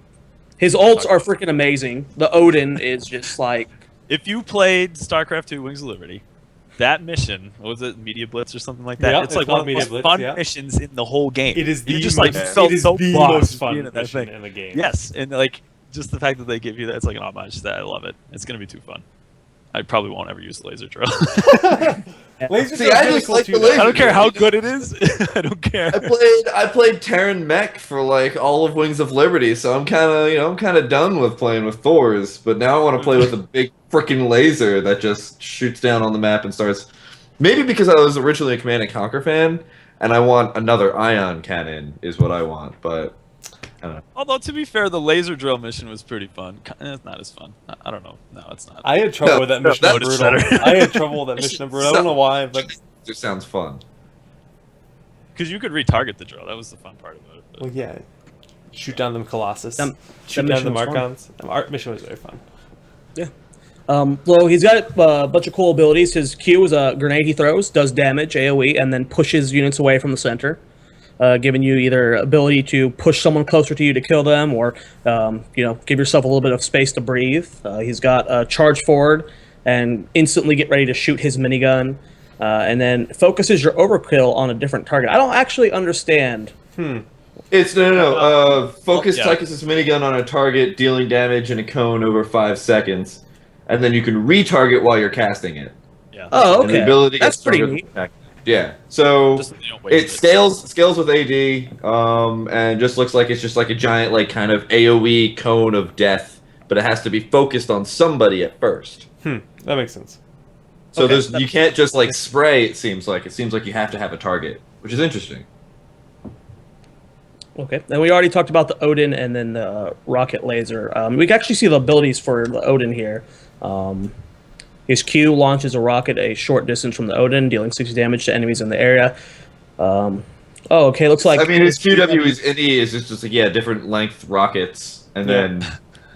A: his ults are freaking amazing. The Odin is just like,
D: If you played StarCraft 2 Wings of Liberty, that mission, what was it, Media Blitz or something like that?
E: Yeah,
D: it's
E: it's
D: like one
E: called
D: of the
E: Media
D: most
E: Blitz,
D: fun
E: yeah.
D: missions in the whole game.
E: It is the
D: you just
E: most,
D: like felt
E: it is
D: so
E: the
D: boss
E: most fun
D: being in that
E: mission
D: thing.
E: in the game.
D: Yes, and like just the fact that they give you that, it's like an homage to that. I love it. It's gonna be too fun. I probably won't ever use the laser drill.
E: Laser
C: See,
E: Drill's
C: I
E: really
C: just
E: cool
C: like
E: too,
C: the
E: though.
C: laser
D: I don't care how good it is. I don't care.
C: I played Terran Mech for like all of Wings of Liberty, so I'm kind of done with playing with Thors. But now I want to play with a big freaking laser that just shoots down on the map and starts. Maybe because I was originally a Command and Conquer fan, and I want another ion cannon is what I want. But I don't know.
D: Although to be fair, the laser drill mission was pretty fun. It's not as fun. I don't know. No, it's not.
E: I had trouble with that mission
C: that's
E: of Brutal.
D: better.
E: I had trouble with that mission of Brutal. I don't know why, but
C: It just sounds fun.
D: Because you could retarget the drill. That was the fun part about it.
E: well, yeah. Shoot down them Colossus.
A: That
E: Shoot down the
A: mission was fun.
E: Markons. The mission was very fun.
A: yeah. Well, he's got a bunch of cool abilities. His Q is a grenade he throws, does damage, AoE, and then pushes units away from the center, giving you either ability to push someone closer to you to kill them, or give yourself a little bit of space to breathe. He's got a charge forward and instantly get ready to shoot his minigun, and then focuses your overkill on a different target. I don't actually understand.
C: It's no. Focus
D: yeah.
C: Tychus' minigun on a target, dealing damage in a cone over 5 seconds, and then you can retarget while you're casting it.
D: Yeah.
A: Oh,
C: And the
A: okay.
C: ability
A: That's
C: gets
A: pretty
C: stronger
A: neat.
C: with attack. Yeah. So
D: Just, waste
C: it scales with AD, and just looks like it's just like a giant, like kind of AOE cone of death, but it has to be focused on somebody at first.
E: That makes sense.
C: So
A: Okay,
C: you can't just like spray. It seems like you have to have a target, which is interesting.
A: Okay, and we already talked about the Odin and then the rocket laser. We can actually see the abilities for the Odin here. His Q launches a rocket a short distance from the Odin, dealing 60 damage to enemies in the area. Okay, looks like...
C: I mean, his QW is just like different length rockets, and then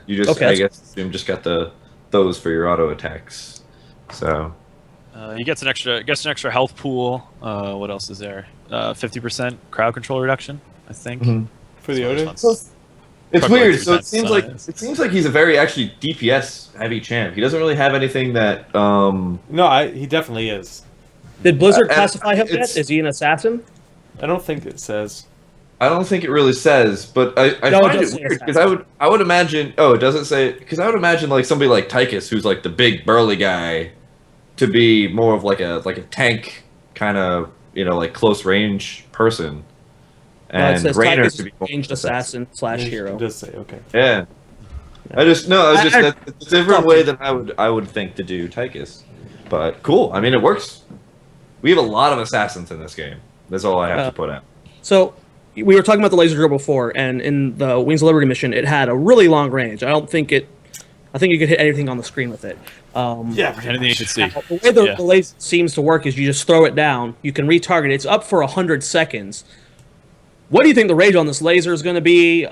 C: you just
A: Okay,
C: I guess assume just got those for your auto attacks. So
D: he gets an extra health pool. What else is there? 50% crowd control reduction, I think.
E: For the Odin?
C: it's
D: Probably
C: weird.
D: like
C: So
D: 3
C: it seems like he's a very actually DPS heavy champ. He doesn't really have anything that
E: No, he definitely is.
A: Did Blizzard
C: and
A: classify him yet?
C: it's-
A: Is he an assassin?
E: I don't think it says.
C: I don't think it really says, but I
A: No, it
C: find
A: does
C: it
A: say
C: weird because
A: assassin.
C: I would imagine. Oh, it doesn't say because I would imagine like somebody like Tychus, who's like the big burly guy, to be more of like a tank kind of like close range person,
A: It
C: and
A: says
C: Raynor
A: Tychus
C: to
A: is
C: be
A: a
C: more
A: ranged
C: of an
A: assassin / hero.
E: It does say, okay.
C: Yeah. It's a different
A: thought
C: way than I would think to do Tychus, but cool. I mean, it works. We have a lot of assassins in this game. That's all I have to put out.
A: So we were talking about the laser drill before, and in the Wings of Liberty mission, it had a really long range. I think you could hit anything on the screen with it.
E: Yeah, pretty
D: Anything you
E: much.
D: can see.
A: The way the
D: Yeah.
A: laser seems to work is you just throw it down. You can retarget it. It's up for 100 seconds. What do you think the range on this laser is going to be?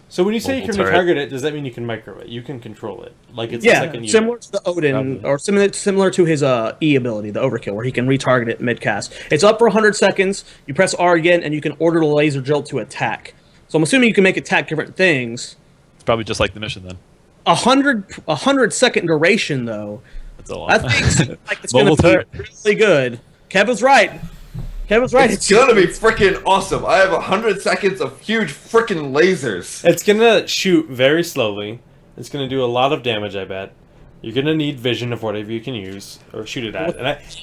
E: So when you say you
D: Mobile
E: can
D: turret.
E: retarget it, does that mean you can micro it? You can control it. Like it's a
A: Yeah,
E: second unit.
A: similar to the Odin,
E: Probably.
A: or similar to his E ability, the Overkill, where he can retarget it mid-cast. It's up for 100 seconds. You press R again, and you can order the laser drill to attack. So I'm assuming you can make it attack different things.
D: It's probably just like the mission then.
A: 100-second duration, though.
D: That's a lot.
A: That thing like it's going
D: Mobile
A: to be
D: turret.
A: really good. Kevin's right.
C: It's gonna be freaking awesome. I have 100 seconds of huge freaking lasers.
E: It's gonna shoot very slowly. It's gonna do a lot of damage, I bet. You're gonna need vision of whatever you can use or shoot it at.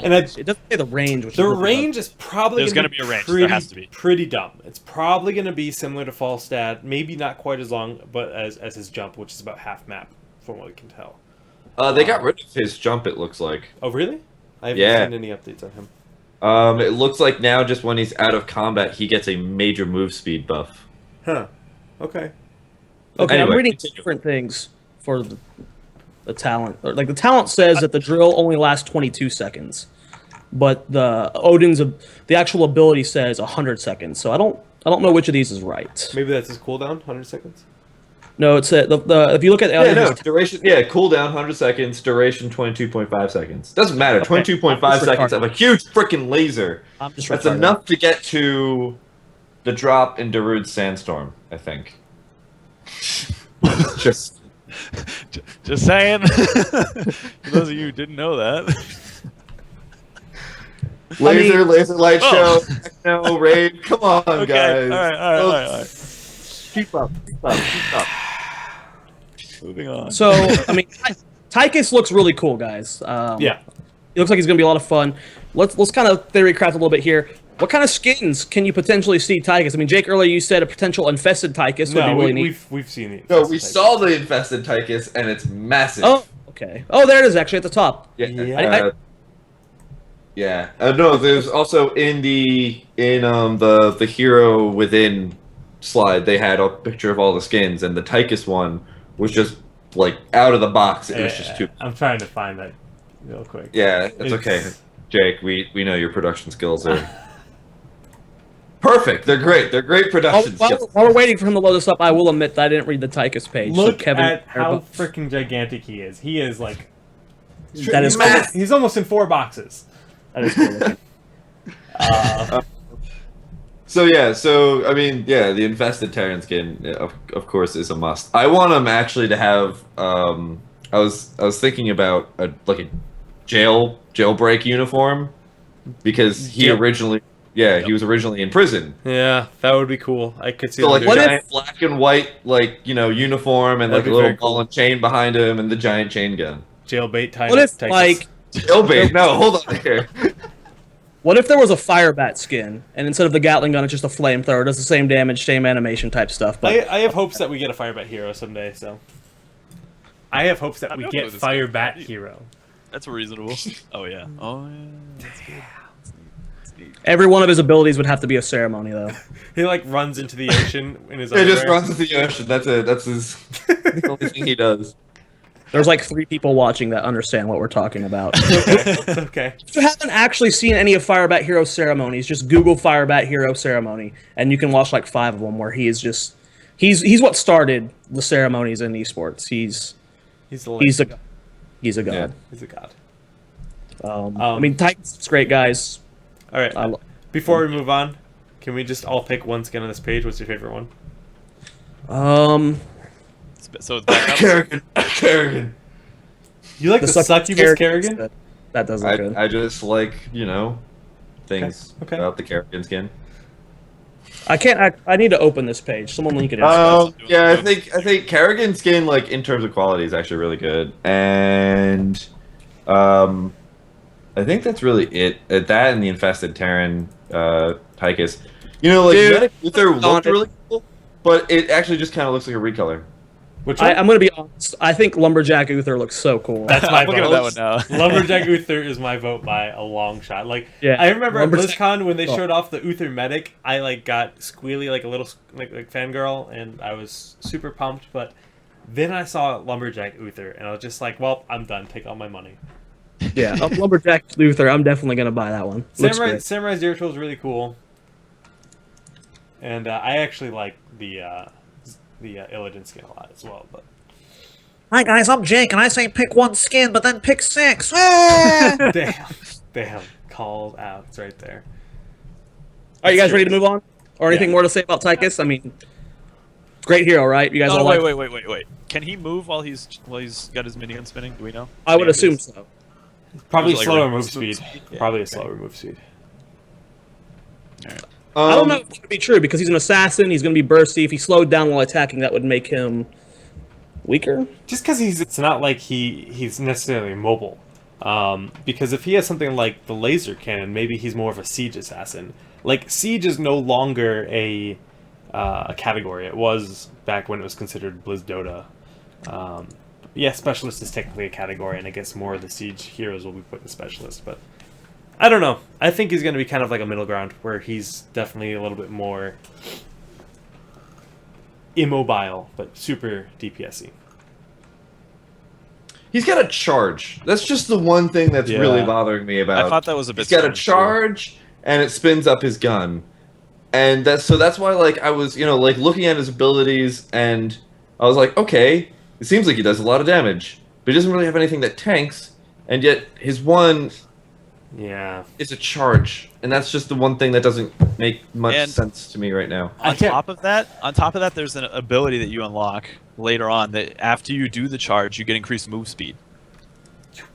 E: And
A: It doesn't say the range. Which
E: the
A: is really
E: range is probably
D: There's
E: gonna
D: gonna be a range.
E: Pretty,
D: There has to be.
E: pretty dumb. It's probably gonna be similar to Falstad, maybe not quite as long, but as his jump, which is about half map, from what we can tell.
C: They got rid of his jump. It looks like.
E: Oh really? I haven't
C: Yeah.
E: seen any updates on him.
C: It looks like now, just when he's out of combat, he gets a major move speed buff.
E: Huh. Okay.
A: Okay,
C: Anyway,
A: I'm reading
C: continue.
A: different things for the talent. Like the talent says that the drill only lasts 22 seconds, but the the actual ability says 100 seconds. So I don't know which of these is right.
E: Maybe that's his cooldown, 100 seconds.
A: No, it's the if you look at
C: Yeah, no, duration. Yeah, cooldown 100 seconds, duration 22.5 seconds. Doesn't matter.
A: Okay.
C: 22.5 seconds of a huge freaking laser.
A: I'm just
C: That's
A: retarded.
C: enough to get to the drop in Darude's Sandstorm, I think. Just
D: Just saying. For those of you who didn't know that.
C: laser light
D: Oh.
C: show, techno, rave. Come on,
D: Okay.
C: guys.
D: All right.
C: Keep up.
D: Moving on.
A: So, I mean, Tychus looks really cool, guys.
E: Yeah.
A: It looks like he's going to be a lot of fun. Let's kind of theory craft a little bit here. What kind of skins can you potentially see Tychus? I mean, Jake, earlier you said a potential infested Tychus would be
E: No,
A: really neat.
E: we've seen it.
C: No, we saw the infested Tychus, and it's massive.
A: Oh, okay. Oh, there it is, actually, at the top.
C: Yeah.
E: Yeah.
C: Yeah. No, there's also in the Hero Within slide, they had a picture of all the skins, and the Tychus one was just like out of the box. It was just too.
E: I'm trying to find that real quick.
C: Yeah, it's okay, Jake. We know your production skills are perfect. They're great. They're great production skills.
A: While we're waiting for him to load this up, I will admit that I didn't read the Tychus page.
E: Look
A: so Kevin,
E: at how freaking gigantic he is. He is like.
A: That is
C: massive.
E: He's almost in 4 boxes.
A: that is cool.
C: So yeah, so I mean, yeah, the infested Terran skin, of course, is a must. I want him actually to have. I was thinking about a jailbreak uniform because he originally, he was originally in prison.
E: Yeah, that would be cool. I could see.
C: So like
E: them doing
C: giant black and white, like uniform and
E: That'd
C: like a
E: be
C: little
E: very
C: ball
E: cool.
C: and chain behind him and the giant chain gun.
E: jailbait time.
A: What if like
C: Jailbait? No, hold on here.
A: what if there was a fire bat skin and instead of the Gatling gun, it's just a flamethrower, it does the same damage, same animation type stuff. But
E: I have hopes that we get a Firebat hero someday. So I have hopes that
D: I'm
E: we
D: good
E: get
D: with this
E: Firebat
D: game.
E: hero.
D: That's reasonable. Oh yeah. Oh yeah. That's good. That's neat.
A: every one of his abilities would have to be a ceremony, though.
E: He like runs into the ocean in his.
C: He just
E: underwear.
C: runs into the ocean. That's it. That's the only thing he does.
A: There's like 3 people watching that understand what we're talking about.
E: It's okay.
A: If you haven't actually seen any of Firebat Hero ceremonies, just Google Firebat Hero ceremony, and you can watch like 5 of them where he is just he's what started the ceremonies in esports. He's
E: He's
A: he's a he's a god.
C: Yeah.
E: He's a god.
A: I mean, Titan's great, guys.
E: All right.
A: I lo-
E: Before we move on, can we just all pick one skin on this page? What's your favorite one?
D: So it's back up.
C: Kerrigan.
E: You like the succubus Kerrigan?
A: That does look good.
C: I just like things
E: Okay.
C: about the Kerrigan skin.
A: I can't. I need to open this page. Someone link it in.
C: Yeah, I think Kerrigan skin, like in terms of quality, is actually really good, and I think that's really it. At that and the infested Terran Tychus,
A: Dude,
C: Medic Uther
A: on
C: looked
A: it.
C: really cool, but it actually just kind of looks like a recolor.
E: Which one?
A: I'm gonna be honest. I think Lumberjack Uther looks so cool.
E: That's my
D: I'm looking at
E: vote.
D: that one now.
E: Lumberjack Uther is my vote by a long shot. Like,
A: Yeah,
E: I remember at
A: Lumberjack-
E: BlizzCon when they showed off the Uther medic, I like got squealy like a little like fangirl, and I was super pumped. But then I saw Lumberjack Uther, and I was just like, "Well, I'm done. Take all my money."
A: Yeah, Lumberjack Uther. I'm definitely gonna buy that one. Looks great.
E: Samurai Zero Tool is really cool, and I actually like the Illidan skin a lot as well. But
F: Hi guys, I'm Jake, and I say pick one skin, but then pick 6.
E: damn, called out. It's right there.
A: Are you guys ready to move on? Or anything more to say about Tychus? I mean, great hero, right? You guys
D: No,
A: all like?
D: wait. Can he move while he's got his minigun spinning? Do we know?
A: I would assume so.
E: Probably
D: Like
E: slower
D: right-
E: move speed.
D: Yeah,
E: Probably a
D: okay.
E: slower move speed.
A: I don't know if that would be true because he's an assassin. He's going to be bursty. If he slowed down while attacking, that would make him weaker.
E: Just because it's not like he's necessarily mobile. Because if he has something like the laser cannon, maybe he's more of a siege assassin. Like, siege is no longer a category. It was back when it was considered Blizz Dota. Yeah, specialist is technically a category, and I guess more of the siege heroes will be put in specialist. But I don't know. I think he's going to be kind of like a middle ground where he's definitely a little bit more immobile, but super DPS-y.
C: He's got a charge. That's just the one thing that's
E: Yeah.
C: really bothering me about.
D: I thought that was a bit.
C: He's got a
D: strange, too.
C: charge, and it spins up his gun, and that's why like I was like looking at his abilities, and I was like, okay, it seems like he does a lot of damage, but he doesn't really have anything that tanks, and yet his one
E: Yeah.
C: is a charge, and that's just the one thing that doesn't make much
D: And-
C: sense to me right now.
D: On top of that, there's an ability that you unlock later on that after you do the charge, you get increased move speed.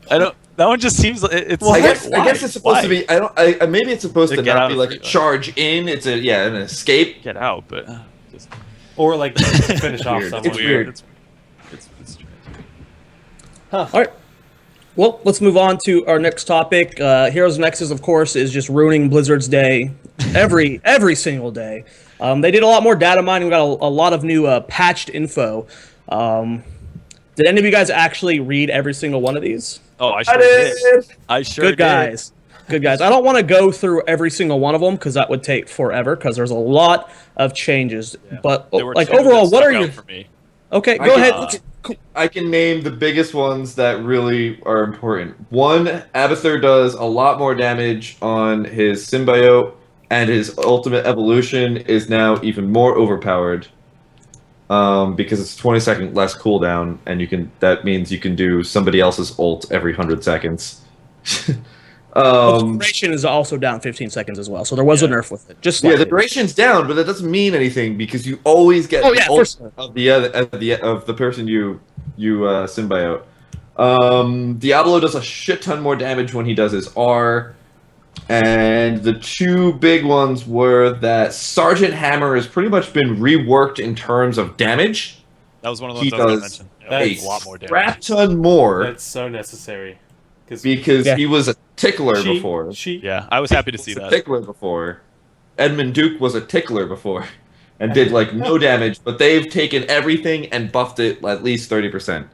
D: That one just seems it's.
C: Well,
D: like,
C: I guess
D: why?
C: it's supposed to
D: Why?
C: be. Maybe it's supposed
D: To
C: to
D: get
C: not
D: out
C: be
D: of
C: like
D: the
C: a
D: free-
C: charge in. It's an escape.
D: Get out, but just
E: Or like finish off
C: Weird.
E: someone.
C: It's weird.
D: It's strange.
A: All right. Well, let's move on to our next topic. Heroes of Nexus, of course, is just ruining Blizzard's day every single day. They did a lot more data mining. We got a lot of new patched info. Did any of you guys actually read every single one of these?
D: Oh, I sure did. I sure
A: Good
D: did.
A: guys. Good guys. I don't want to go through every single one of them because that would take forever because there's a lot of changes. But
D: There were
A: like
D: two that
A: overall, what
D: stuck
A: are
D: out
A: your
D: for me?
A: Okay,
C: I
A: go
C: can-
A: ahead.
C: I can name the biggest ones that really are important. One, Abathur does a lot more damage on his symbiote, and his ultimate evolution is now even more overpowered. Because it's 20-second less cooldown, and that means you can do somebody else's ult every 100 seconds.
A: Duration is also down 15 seconds as well, so there was a nerf with it. Just
C: Yeah, the
A: slightly.
C: duration's down, but that doesn't mean anything because you always get
A: Oh,
C: the
A: yeah,
C: ult
A: for sure.
C: of the person you symbiote. Diablo does a shit ton more damage when he does his R, and the two big ones were that Sergeant Hammer has pretty much been reworked in terms of damage.
D: That was one of the
C: He
D: ones I was
C: does
D: going to mention. Yeah,
E: That's
D: a lot more damage.
C: Crap ton more
E: That's so necessary.
C: because
A: Yeah.
C: he was a tickler before.
D: Yeah, I was happy to see
C: Was a
D: that.
C: tickler before. Edmund Duke was a tickler before and did like no damage, but they've taken everything and buffed it at least 30%.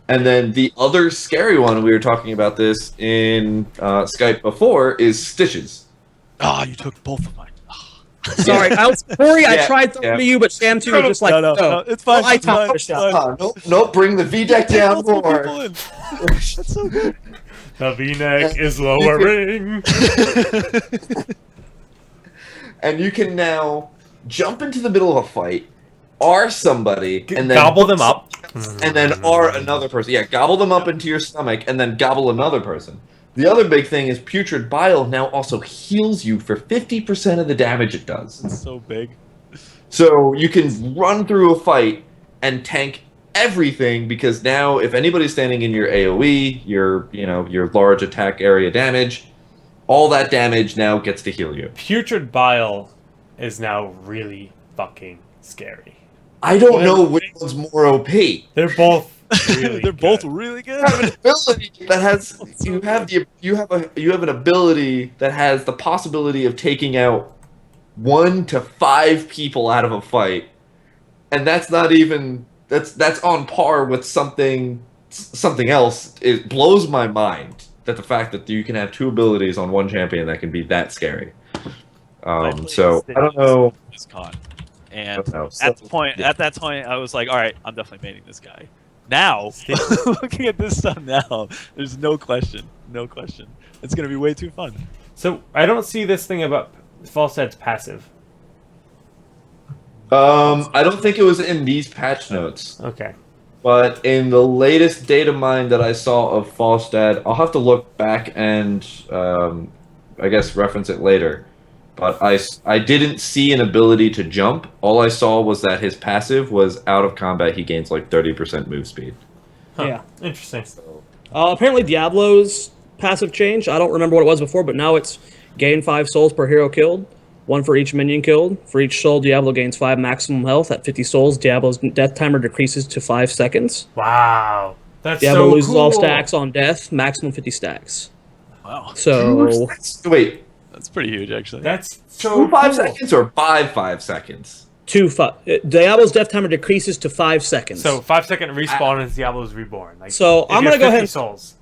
C: And then the other scary one, we were talking about this in Skype before, is Stitches.
D: Ah, you took both of mine.
A: Sorry, Corey, I
C: Yeah,
A: tried talking
C: yeah.
A: to you, but Schamtoo was just like,
D: no, it's fine.
A: I
D: it's fine,
A: talked
D: it's
A: to
D: fine.
C: Nope, bring the VDEC down
D: Multiple
C: more.
D: people in. That's so good.
E: The V-neck is lowering.
C: And you can now jump into the middle of a fight, R somebody, and then
E: Gobble them up.
C: and then R another person. Yeah, gobble them up into your stomach, and then gobble another person. The other big thing is Putrid Bile now also heals you for 50% of the damage it does.
D: It's so big.
C: So you can run through a fight and tank everything because now if anybody's standing in your AoE, your large attack area damage, all that damage now gets to heal you.
E: Putrid Bile is now really fucking scary.
C: I don't know which one's more OP.
E: They're both really
D: They're both
E: good.
D: really
C: You have
D: good.
C: an ability that has you have an ability that has the possibility of taking out 1 to 5 people out of a fight, and that's not even that's on par with something else. It blows my mind that the fact that you can have 2 abilities on one champion that can be that scary. So I don't know.
D: This con. And
C: I don't know.
D: at that point, I was like, all right, I'm definitely mating this guy. Now, looking at this stuff now, there's no question. No question. It's going to be way too fun.
E: So I don't see this thing about Falstead's passive.
C: I don't think it was in these patch notes.
E: Okay.
C: But in the latest data mine that I saw of Falstad, I'll have to look back and I guess reference it later. But I didn't see an ability to jump. All I saw was that his passive was out of combat. He gains like 30% move speed.
E: Huh.
A: Yeah.
E: Interesting.
A: Apparently Diablo's passive changed. I don't remember what it was before, but now it's gain 5 souls per hero killed. 1 for each minion killed. For each soul, Diablo gains 5 maximum health. At 50 souls, Diablo's death timer decreases to 5 seconds.
E: Wow. That's
A: Diablo
E: so
A: loses
E: cool.
A: all stacks on death, maximum 50 stacks.
D: Wow.
A: So,
C: Wait,
D: That's pretty huge, actually.
E: That's so
C: 5
E: cool.
C: seconds or 5 seconds?
A: Diablo's death timer decreases to 5 seconds.
E: So 5-second respawn as Diablo's reborn. Like,
A: So,
E: if
A: I'm
E: you
A: gonna
E: have
A: go
E: 50
A: ahead and-
E: souls.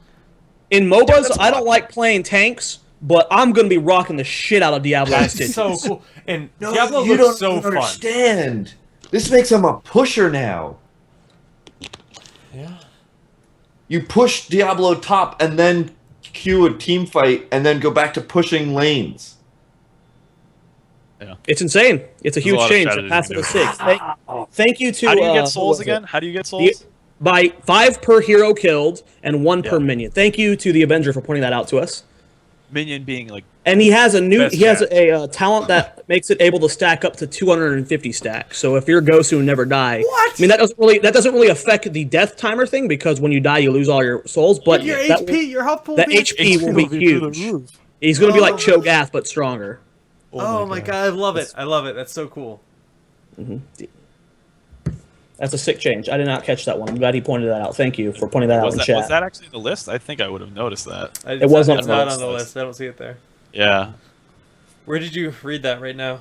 A: in MOBAs,
C: that's
A: I don't
C: fine.
A: like playing tanks, but I'm going to be rocking the shit out of Diablo
E: That's
A: Stitches.
E: so cool. And
C: No,
E: Diablo
C: you
E: looks
C: don't
E: so fun.
C: understand. This makes him a pusher now.
E: Yeah.
C: You push Diablo top and then queue a team fight and then go back to pushing lanes.
A: It's insane. It's a
D: There's a
A: huge
D: lot of
A: change.
D: strategies
A: Pass
D: you
A: it
D: can
A: to
D: do.
A: 6. Thank you to.
D: How do you get
A: who
D: souls
A: was it?
D: again? How do you get souls?
A: By 5 per hero killed and 1 per
D: Yeah.
A: minion. Thank you to the Avenger for pointing that out to us.
D: Minion being like
A: And he has a
E: Best
A: he has
E: chat.
A: a talent that makes it able to stack up to 250 stacks. So if you're Gosu and never die,
E: What?
A: I mean that doesn't really affect the death timer thing because when you die you lose all your souls. But
E: But your
A: that
E: HP, your health pool
A: the
E: will be
A: HP will be
D: through the
A: huge.
D: roof.
A: He's gonna be like Cho'Gath but stronger.
E: Oh my god, I love it. I love it. That's so cool.
A: That's a sick change. I did not catch that one. I'm glad he pointed that out. Thank you for pointing that out in chat.
D: Was that actually in the list? I think I would have noticed that.
E: It's
A: was
E: not,
A: on
E: it's
A: the
E: not
A: list.
E: on the list. I don't see it there.
D: Yeah.
E: Where did you read that right now?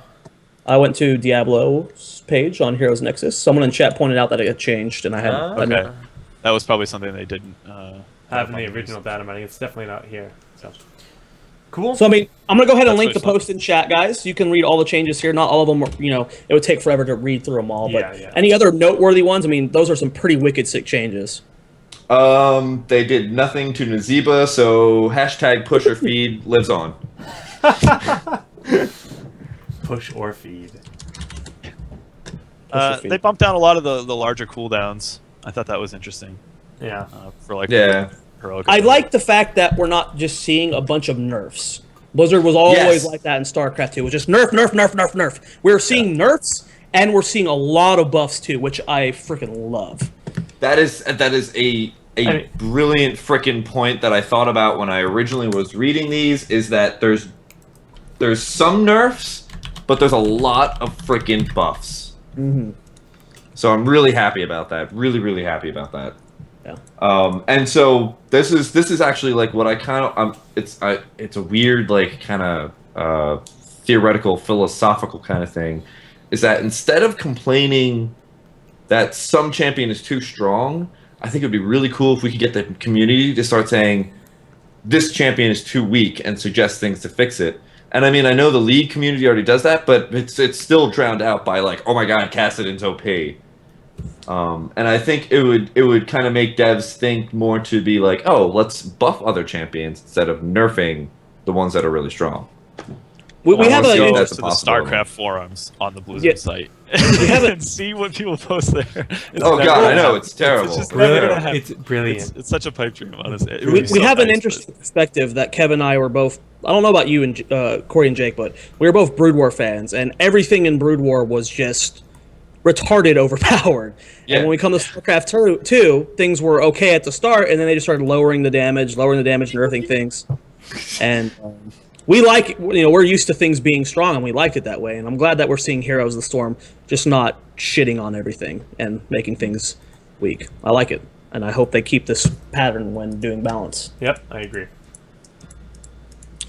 A: I went to Diablo's page on Heroes Nexus. Someone in chat pointed out that it had changed, and I had.
D: Okay. That was probably something they didn't
E: Have in the original data mining. It's definitely not here. So cool.
A: So I mean, I'm gonna go ahead and
D: That's
A: link the
D: really
A: post in chat, guys. You can read all the changes here. Not all of them, it would take forever to read through them all. But
E: Yeah.
A: any other noteworthy ones? I mean, those are some pretty wicked sick changes.
C: They did nothing to Nazeeba, so hashtag push or feed lives on.
E: Push or feed.
D: they bumped down a lot of the larger cooldowns. I thought that was interesting.
E: Yeah.
D: For like
C: Yeah.
D: heroic.
A: I like the fact that we're not just seeing a bunch of nerfs. Blizzard was always
C: Yes.
A: like that in StarCraft 2. It was just nerf, nerf, nerf, nerf, nerf. We're seeing nerfs, and we're seeing a lot of buffs too, which I freaking love.
C: That is a brilliant freaking point that I thought about when I originally was reading these. Is that there's some nerfs, but there's a lot of freaking buffs.
A: Mm-hmm.
C: So I'm really happy about that. Really, really happy about that.
A: Yeah.
C: And so this is actually like what I kind of it's a weird like kind of theoretical philosophical kind of thing, is that instead of complaining that some champion is too strong, I think it would be really cool if we could get the community to start saying this champion is too weak and suggest things to fix it. And I mean, I know the League community already does that, but it's still drowned out by like, oh my god, Kassadin's OP. And I think it would kind of make devs think more to be like, oh, let's buff other champions instead of nerfing the ones that are really strong.
A: We have
C: Honestly,
A: a
C: that's
D: to
C: a
D: the
C: possibility.
D: StarCraft forums on the Blizzard
A: Yeah.
D: site
A: have a-
D: and see what people post there. It's
C: Oh
D: never
C: god,
D: gonna
C: I know
D: happen.
C: it's terrible.
D: just
C: For
D: never
C: sure.
D: gonna happen.
E: It's brilliant.
D: It's such a pipe dream, honestly. It would
A: we
D: be so
A: have an
D: nice,
A: interesting perspective that Kevin and I were both. I don't know about you and Corey and Jake, but we were both Brood War fans, and everything in Brood War was just retarded overpowered.
C: Yeah.
A: And when we come to StarCraft 2, things were okay at the start, and then they just started lowering the damage, nerfing things. And we like it, we're used to things being strong, and we liked it that way. And I'm glad that we're seeing Heroes of the Storm just not shitting on everything and making things weak. I like it, and I hope they keep this pattern when doing balance.
E: Yep, I agree.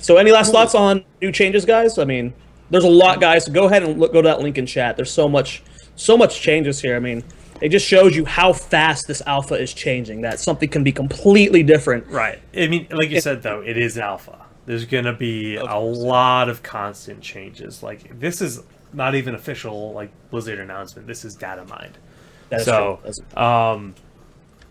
A: So any last thoughts on new changes, guys? I mean, there's a lot, guys. So go ahead and go to that link in chat. There's so much changes here. I mean, it just shows you how fast this alpha is changing, that something can be completely different.
E: Right. I mean, like you said, though, it is alpha. There's going to be a lot of constant changes. Like, this is not even official, like, Blizzard announcement. This is data mined.
A: That is
E: So,
A: true.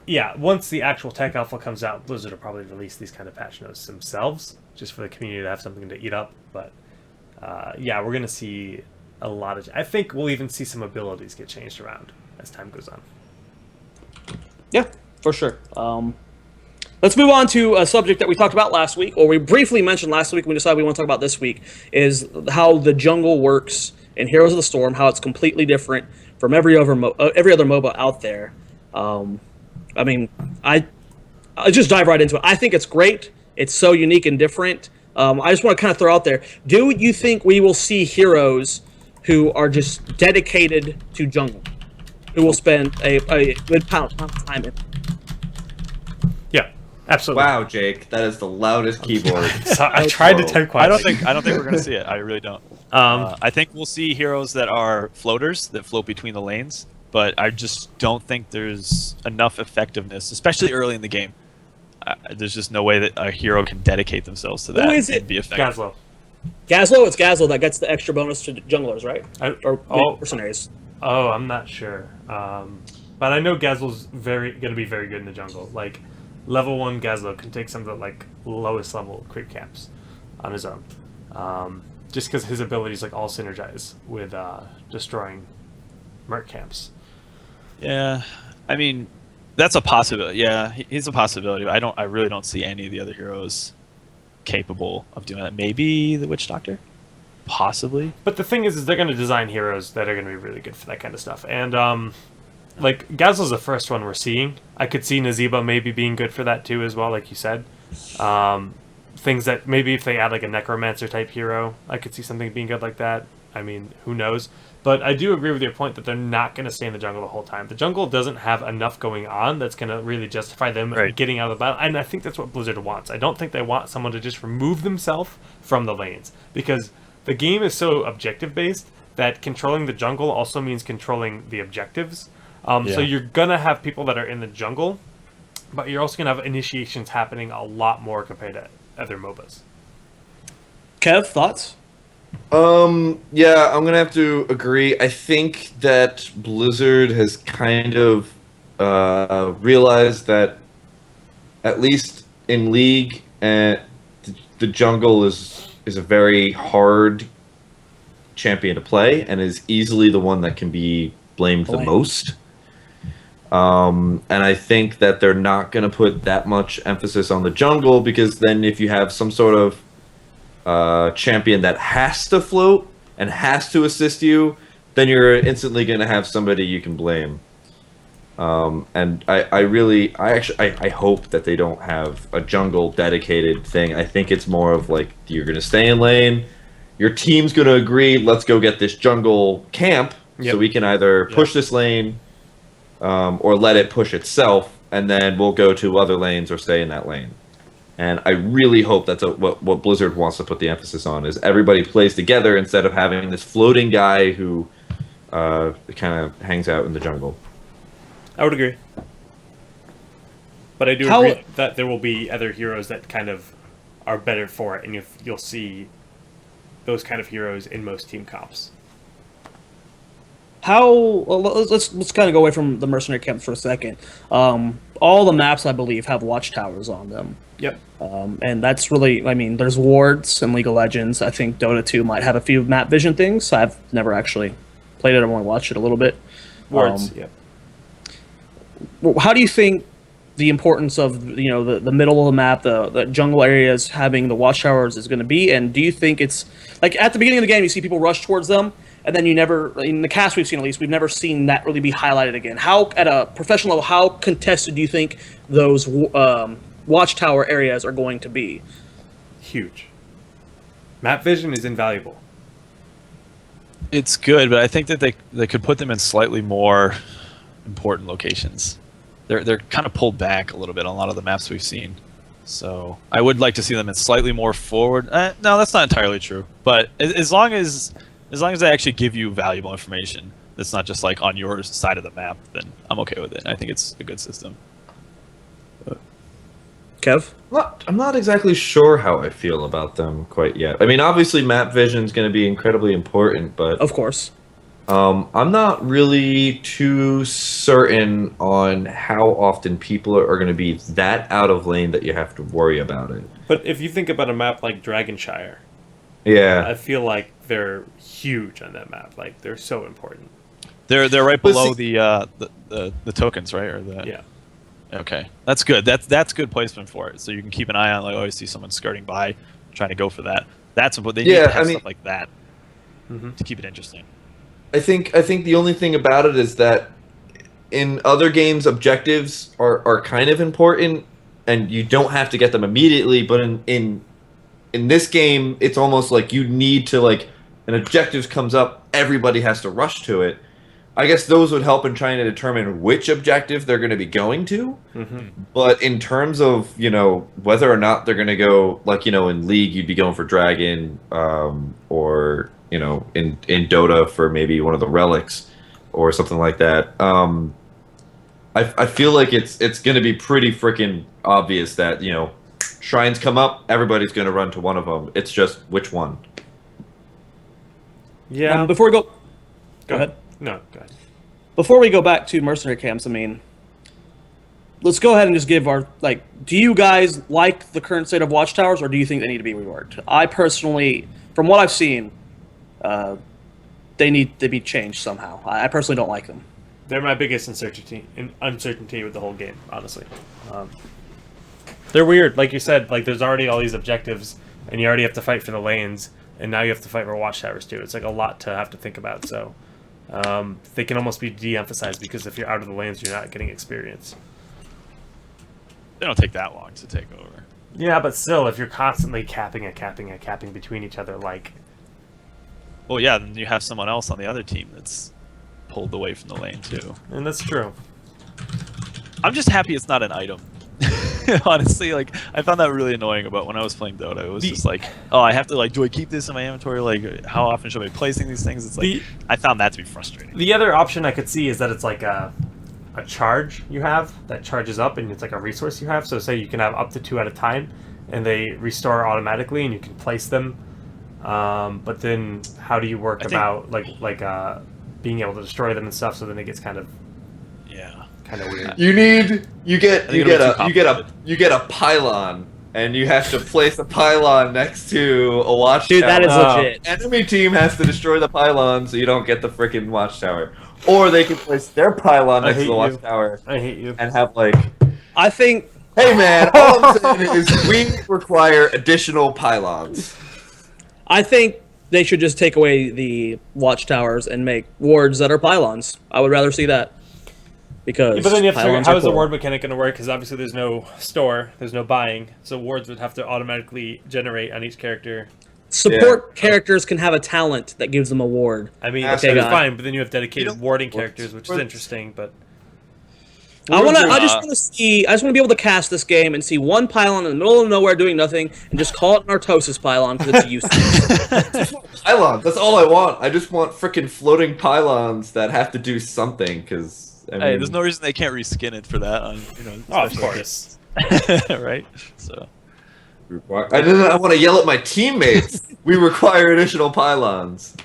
E: yeah, once the actual tech alpha comes out, Blizzard will probably release these kind of patch notes themselves, just for the community to have something to eat up. But, yeah, we're going to see a lot of... I think we'll even see some abilities get changed around as time goes on.
A: Yeah, for sure. Let's move on to a subject that we talked about last week, or we briefly mentioned last week. We decided we want to talk about this week, is how the jungle works in Heroes of the Storm, how it's completely different from every other MOBA out there. I mean, I just dive right into it. I think it's great. It's so unique and different. I just want to kind of throw out there, do you think we will see heroes who are just dedicated to jungle, who will spend a good amount of time in it?
E: Yeah, absolutely.
C: Wow, Jake, that is the loudest keyboard.
E: So I tried to type
D: I
E: quietly.
D: don't think we're gonna see it. I really don't. I think we'll see heroes that are floaters that float between the lanes, but I just don't think there's enough effectiveness, especially early in the game. There's just no way that a hero can dedicate themselves to that
A: Who is
D: and
A: it?
D: be effective.
E: Gazlo.
A: Gazlo, it's Gazlo that gets the extra bonus to junglers, right? Or
E: oh,
A: mercenaries.
E: I'm not sure. But I know Gazlo's going to be very good in the jungle. Like, level 1 Gazlo can take some of the, like, lowest level crit caps on his own. just because his abilities like all synergize with destroying merc camps.
D: Yeah, I mean, that's a possibility. Yeah, he's a possibility. But I really don't see any of the other heroes capable of doing that. Maybe the Witch Doctor, possibly.
E: But the thing is they're going to design heroes that are going to be really good for that kind of stuff. And like Gazlo's the first one we're seeing. I could see Nazeeba maybe being good for that too as well, like you said. Things that maybe if they add like a necromancer type hero, I could see something being good like that. I mean, who knows? But I do agree with your point that they're not going to stay in the jungle the whole time. The jungle doesn't have enough going on that's going to really justify them getting out of the battle. And I think that's what Blizzard wants. I don't think they want someone to just remove themselves from the lanes. Because the game is so objective-based that controlling the jungle also means controlling the objectives. So you're going to have people that are in the jungle, but you're also going to have initiations happening a lot more compared to other MOBAs.
A: Kev, thoughts?
C: Yeah, I'm gonna have to agree. I think that Blizzard has kind of realized that, at least in League, the jungle is a very hard champion to play and is easily the one that can be blamed the most. And I think that they're not going to put that much emphasis on the jungle, because then if you have some sort of champion that has to float and has to assist you, then you're instantly going to have somebody you can blame. And I hope that they don't have a jungle dedicated thing. I think it's more of like, you're going to stay in lane, your team's going to agree, let's go get this jungle camp, so we can either push this lane or let it push itself, and then we'll go to other lanes or stay in that lane. And I really hope that's what Blizzard wants to put the emphasis on, is everybody plays together instead of having this floating guy who kind of hangs out in the jungle.
E: I would agree. But I do agree that there will be other heroes that kind of are better for it, and you'll see those kind of heroes in most team comps.
A: Let's kind of go away from the mercenary camps for a second. All the maps, I believe, have watchtowers on them.
E: Yep.
A: And that's really, I mean, there's wards in League of Legends. I think Dota 2 might have a few map vision things. I've never actually played it. I've only watched it a little bit.
E: Wards, yep.
A: How do you think the importance of the middle of the map, the jungle areas having the watchtowers is going to be? And do you think it's like at the beginning of the game you see people rush towards them, and then you never, in the cast we've seen at least, we've never seen that really be highlighted again? How, at a professional level, how contested do you think those watchtower areas are going to be?
E: Huge. Map vision is invaluable.
D: It's good, but I think that they could put them in slightly more important locations. They're kind of pulled back a little bit on a lot of the maps we've seen. So I would like to see them in slightly more forward. No, that's not entirely true. But as long as they actually give you valuable information that's not just like on your side of the map, then I'm okay with it. I think it's a good system.
A: Kev?
C: I'm not exactly sure how I feel about them quite yet. I mean, obviously map vision is going to be incredibly important, but
A: of course,
C: I'm not really too certain on how often people are going to be that out of lane that you have to worry about it.
E: But if you think about a map like Dragonshire, I feel like they're huge on that map. Like, they're so important.
D: They're right below the tokens, right? Or the
E: yeah.
D: Okay, that's good. That's good placement for it. So you can keep an eye on, like, always see someone skirting by, trying to go for that. That's what they need to have, stuff like that to keep it interesting.
C: I think the only thing about it is that in other games, objectives are kind of important, and you don't have to get them immediately. But in this game, it's almost like you need to, like, an objective comes up, everybody has to rush to it. I guess those would help in trying to determine which objective they're going to be going to. But in terms of, whether or not they're going to go, like, in League, you'd be going for Dragon, or, in Dota for maybe one of the relics or something like that. I feel like it's going to be pretty freaking obvious that, shrines come up, everybody's going to run to one of them. It's just which one.
E: Yeah.
A: Before we go ahead.
E: No, go ahead.
A: Before we go back to mercenary camps, I mean, let's go ahead and just give our, do you guys like the current state of watchtowers, or do you think they need to be reworked? I personally, from what I've seen, they need to be changed somehow. I personally don't like them.
E: They're my biggest uncertainty with the whole game, honestly. They're weird, like you said. Like there's already all these objectives, and you already have to fight for the lanes, and now you have to fight for watchtowers too. It's like a lot to have to think about. So they can almost be de-emphasized because if you're out of the lanes, you're not getting experience.
D: They don't take that long to take over.
E: Yeah, but still, if you're constantly capping between each other, like...
D: Well, yeah, then you have someone else on the other team that's pulled away from the lane, too.
E: And that's true.
D: I'm just happy it's not an item. Honestly, like, I found that really annoying about when I was playing Dota. It was just like, oh, I have to, like, do I keep this in my inventory? Like, how often should I be placing these things? It's like, I found that to be frustrating.
E: The other option I could see is that it's like a charge you have that charges up, and it's like a resource you have. So say you can have up to 2 at a time, and they restore automatically, and you can place them. But then how do you work about being able to destroy them and stuff? So then it gets kind of weird.
C: You get a pylon, and you have to place a pylon next to a watchtower.
A: Dude, that is legit.
C: Enemy team has to destroy the pylon so you don't get the freaking watchtower. Or they can place their pylon next to the watchtower.
E: I hate you.
C: And have like,
A: I think.
C: hey man, all I'm saying is we require additional pylons.
A: I think they should just take away the watchtowers and make wards that are pylons. I would rather see that. Because
E: yeah, but then you have to figure out how is the
A: cool.
E: ward mechanic going to work? Because obviously there's no store, there's no buying, so wards would have to automatically generate on each character.
A: Support characters can have a talent that gives them a ward.
E: I mean, that's fine, but then you have dedicated warding characters, which is interesting. But
A: I just want to be able to cast this game and see one pylon in the middle of nowhere doing nothing, and just call it an Artosis pylon because it's useless.
C: Pylons. That's all I want. I just want freaking floating pylons that have to do something. Because
D: hey, there's no reason they can't reskin it for that.
E: Of course,
D: right? So.
C: I want to yell at my teammates. We require additional pylons.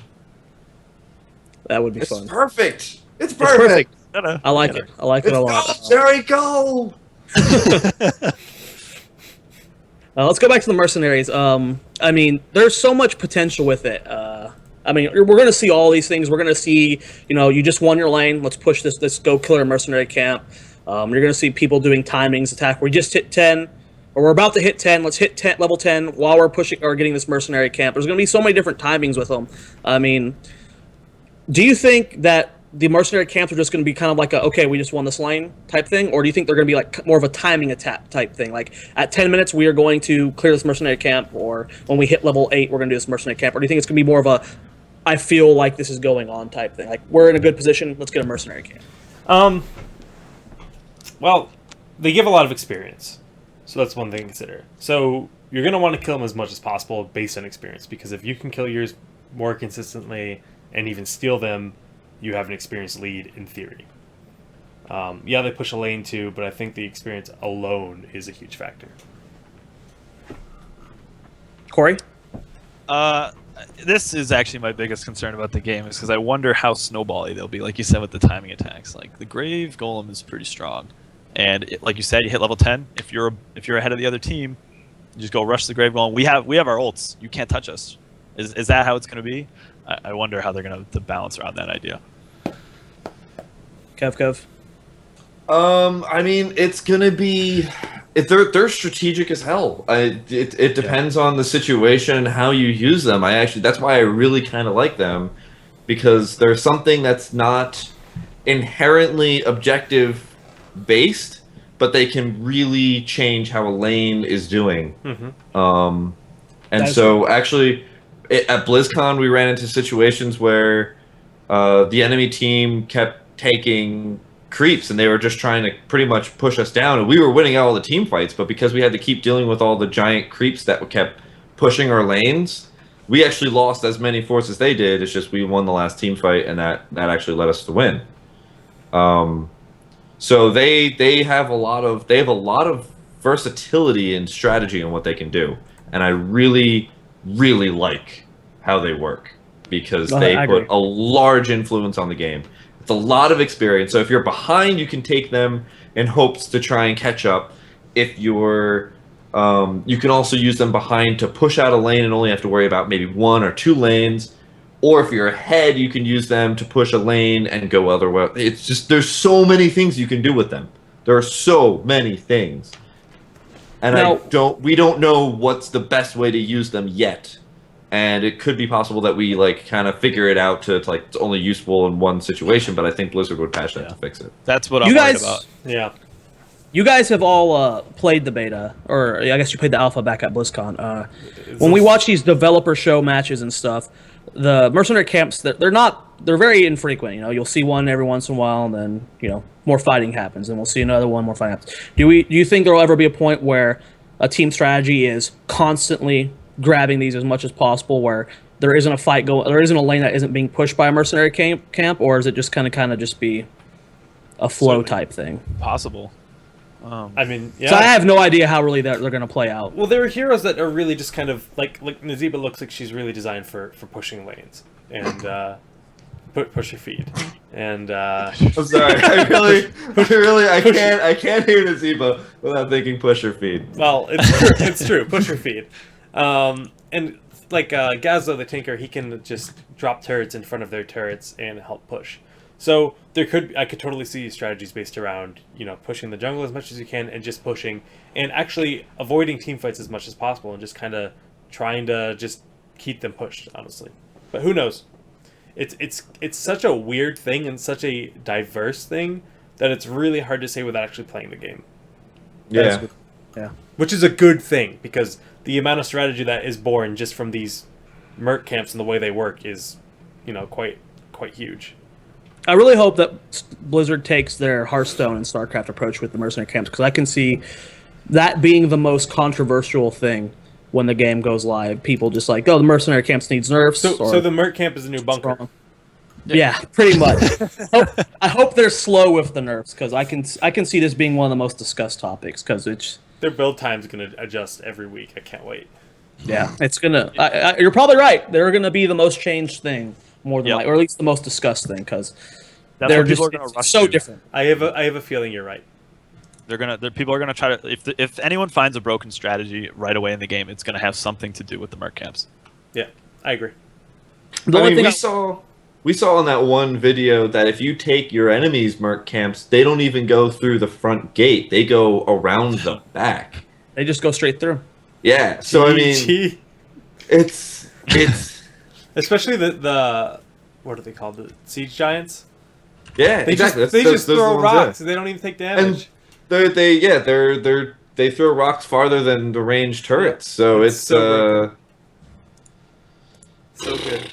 A: That would be fun.
C: Perfect. It's perfect.
A: I like it. I like it a lot.
C: Jerry, go!
A: Let's go back to the mercenaries. I mean, there's so much potential with it. I mean, we're going to see all these things. We're going to see, you just won your lane. Let's push this. Let's go kill our mercenary camp. You're going to see people doing timings attack. We just hit 10. Or we're about to hit 10. Let's hit 10, level 10 while we're pushing or getting this mercenary camp. There's going to be so many different timings with them. I mean, do you think that the mercenary camps are just going to be kind of like okay, we just won this lane type thing? Or do you think they're going to be like more of a timing attack type thing? Like at 10 minutes, we are going to clear this mercenary camp, or when we hit level 8, we're going to do this mercenary camp? Or do you think it's going to be more of a, I feel like this is going on type thing? Like, we're in a good position, let's get a mercenary camp.
E: Well, they give a lot of experience. So that's one thing to consider. So you're going to want to kill them as much as possible based on experience, because if you can kill yours more consistently and even steal them, you have an experience lead in theory. Yeah, they push a lane too, but I think the experience alone is a huge factor.
A: Corey?
D: This is actually my biggest concern about the game, is because I wonder how snowbally they'll be, like you said, with the timing attacks. Like, the Grave Golem is pretty strong. And like you said, you hit level 10. If you're ahead of the other team, you just go rush the Grave Golem. We have our ults. You can't touch us. Is that how it's going to be? I wonder how they're going to balance around that idea.
A: Kev?
C: I mean, it's going to be... They're strategic as hell. It depends on the situation and how you use them. That's why I really kind of like them, because there's something that's not inherently objective based, but they can really change how a lane is doing. Actually, at BlizzCon, we ran into situations where the enemy team kept taking creeps, and they were just trying to pretty much push us down, and we were winning all the team fights, but because we had to keep dealing with all the giant creeps that kept pushing our lanes, we actually lost as many forces as they did. It's just we won the last team fight, and that actually led us to win. So they have a lot of versatility and strategy in what they can do, and I really like how they work, because they put a large influence on the game. It's a lot of experience. So if you're behind, you can take them in hopes to try and catch up. If you're You can also use them behind to push out a lane and only have to worry about maybe 1 or 2 lanes. Or if you're ahead, you can use them to push a lane and go other way. It's just, there's so many things you can do with them. There are so many things. And
A: Now-
C: we don't know what's the best way to use them yet. And it could be possible that we like kind of figure it out to like it's only useful in one situation, but I think Blizzard would patch that to fix it.
D: That's what I'm
A: You
D: worried
A: guys,
D: about.
E: Yeah.
A: you guys have all played the beta, or I guess you played the alpha back at BlizzCon. When we watch these developer show matches and stuff, the mercenary camps they're very infrequent. You know, you'll see one every once in a while, and then more fighting happens, and we'll see another one, more fighting happens. Do you think there will ever be a point where a team strategy is constantly grabbing these as much as possible, where there isn't a lane that isn't being pushed by a mercenary camp, or is it just kind of just be a flow type thing?
D: Possible.
E: I mean, yeah.
A: So I have no idea how really they're going to play out.
E: Well, there are heroes that are really just kind of like Nazeeba looks like she's really designed for pushing lanes and push your feed. And
C: I'm sorry, I can't hear Nazeeba without thinking push your feed.
E: well, it's true. Push your feed. And like Gazzo the Tinker, he can just drop turrets in front of their turrets and help push. So I could totally see strategies based around pushing the jungle as much as you can and just pushing and actually avoiding team fights as much as possible and just kind of trying to just keep them pushed, honestly. But who knows? It's such a weird thing and such a diverse thing that it's really hard to say without actually playing the game.
C: Yeah.
A: Yeah.
E: Which is a good thing because the amount of strategy that is born just from these merc camps and the way they work is, quite huge.
A: I really hope that Blizzard takes their Hearthstone and StarCraft approach with the mercenary camps, because I can see that being the most controversial thing when the game goes live. People just like, the mercenary camps needs nerfs.
E: So the merc camp is a new bunker.
A: Yeah, pretty much. I hope they're slow with the nerfs, because I can see this being one of the most discussed topics, because it's...
E: Their build time's going to adjust every week. I can't wait.
A: Yeah, it's going to... You're probably right. They're going to be the most changed thing, more than or at least the most discussed thing, because they're just so different.
E: I have a feeling you're right.
D: People are gonna try to. If anyone finds a broken strategy right away in the game, it's gonna have something to do with the merc camps.
E: Yeah, I agree.
C: We saw in that one video that if you take your enemy's merc camps, they don't even go through the front gate; they go around the back.
A: They just go straight through.
C: Yeah, so I mean, it's
E: especially the what are they called? The siege giants.
C: Yeah, exactly.
E: They just throw rocks. They don't even take damage.
C: And they throw rocks farther than the ranged turrets. So it's
E: so good.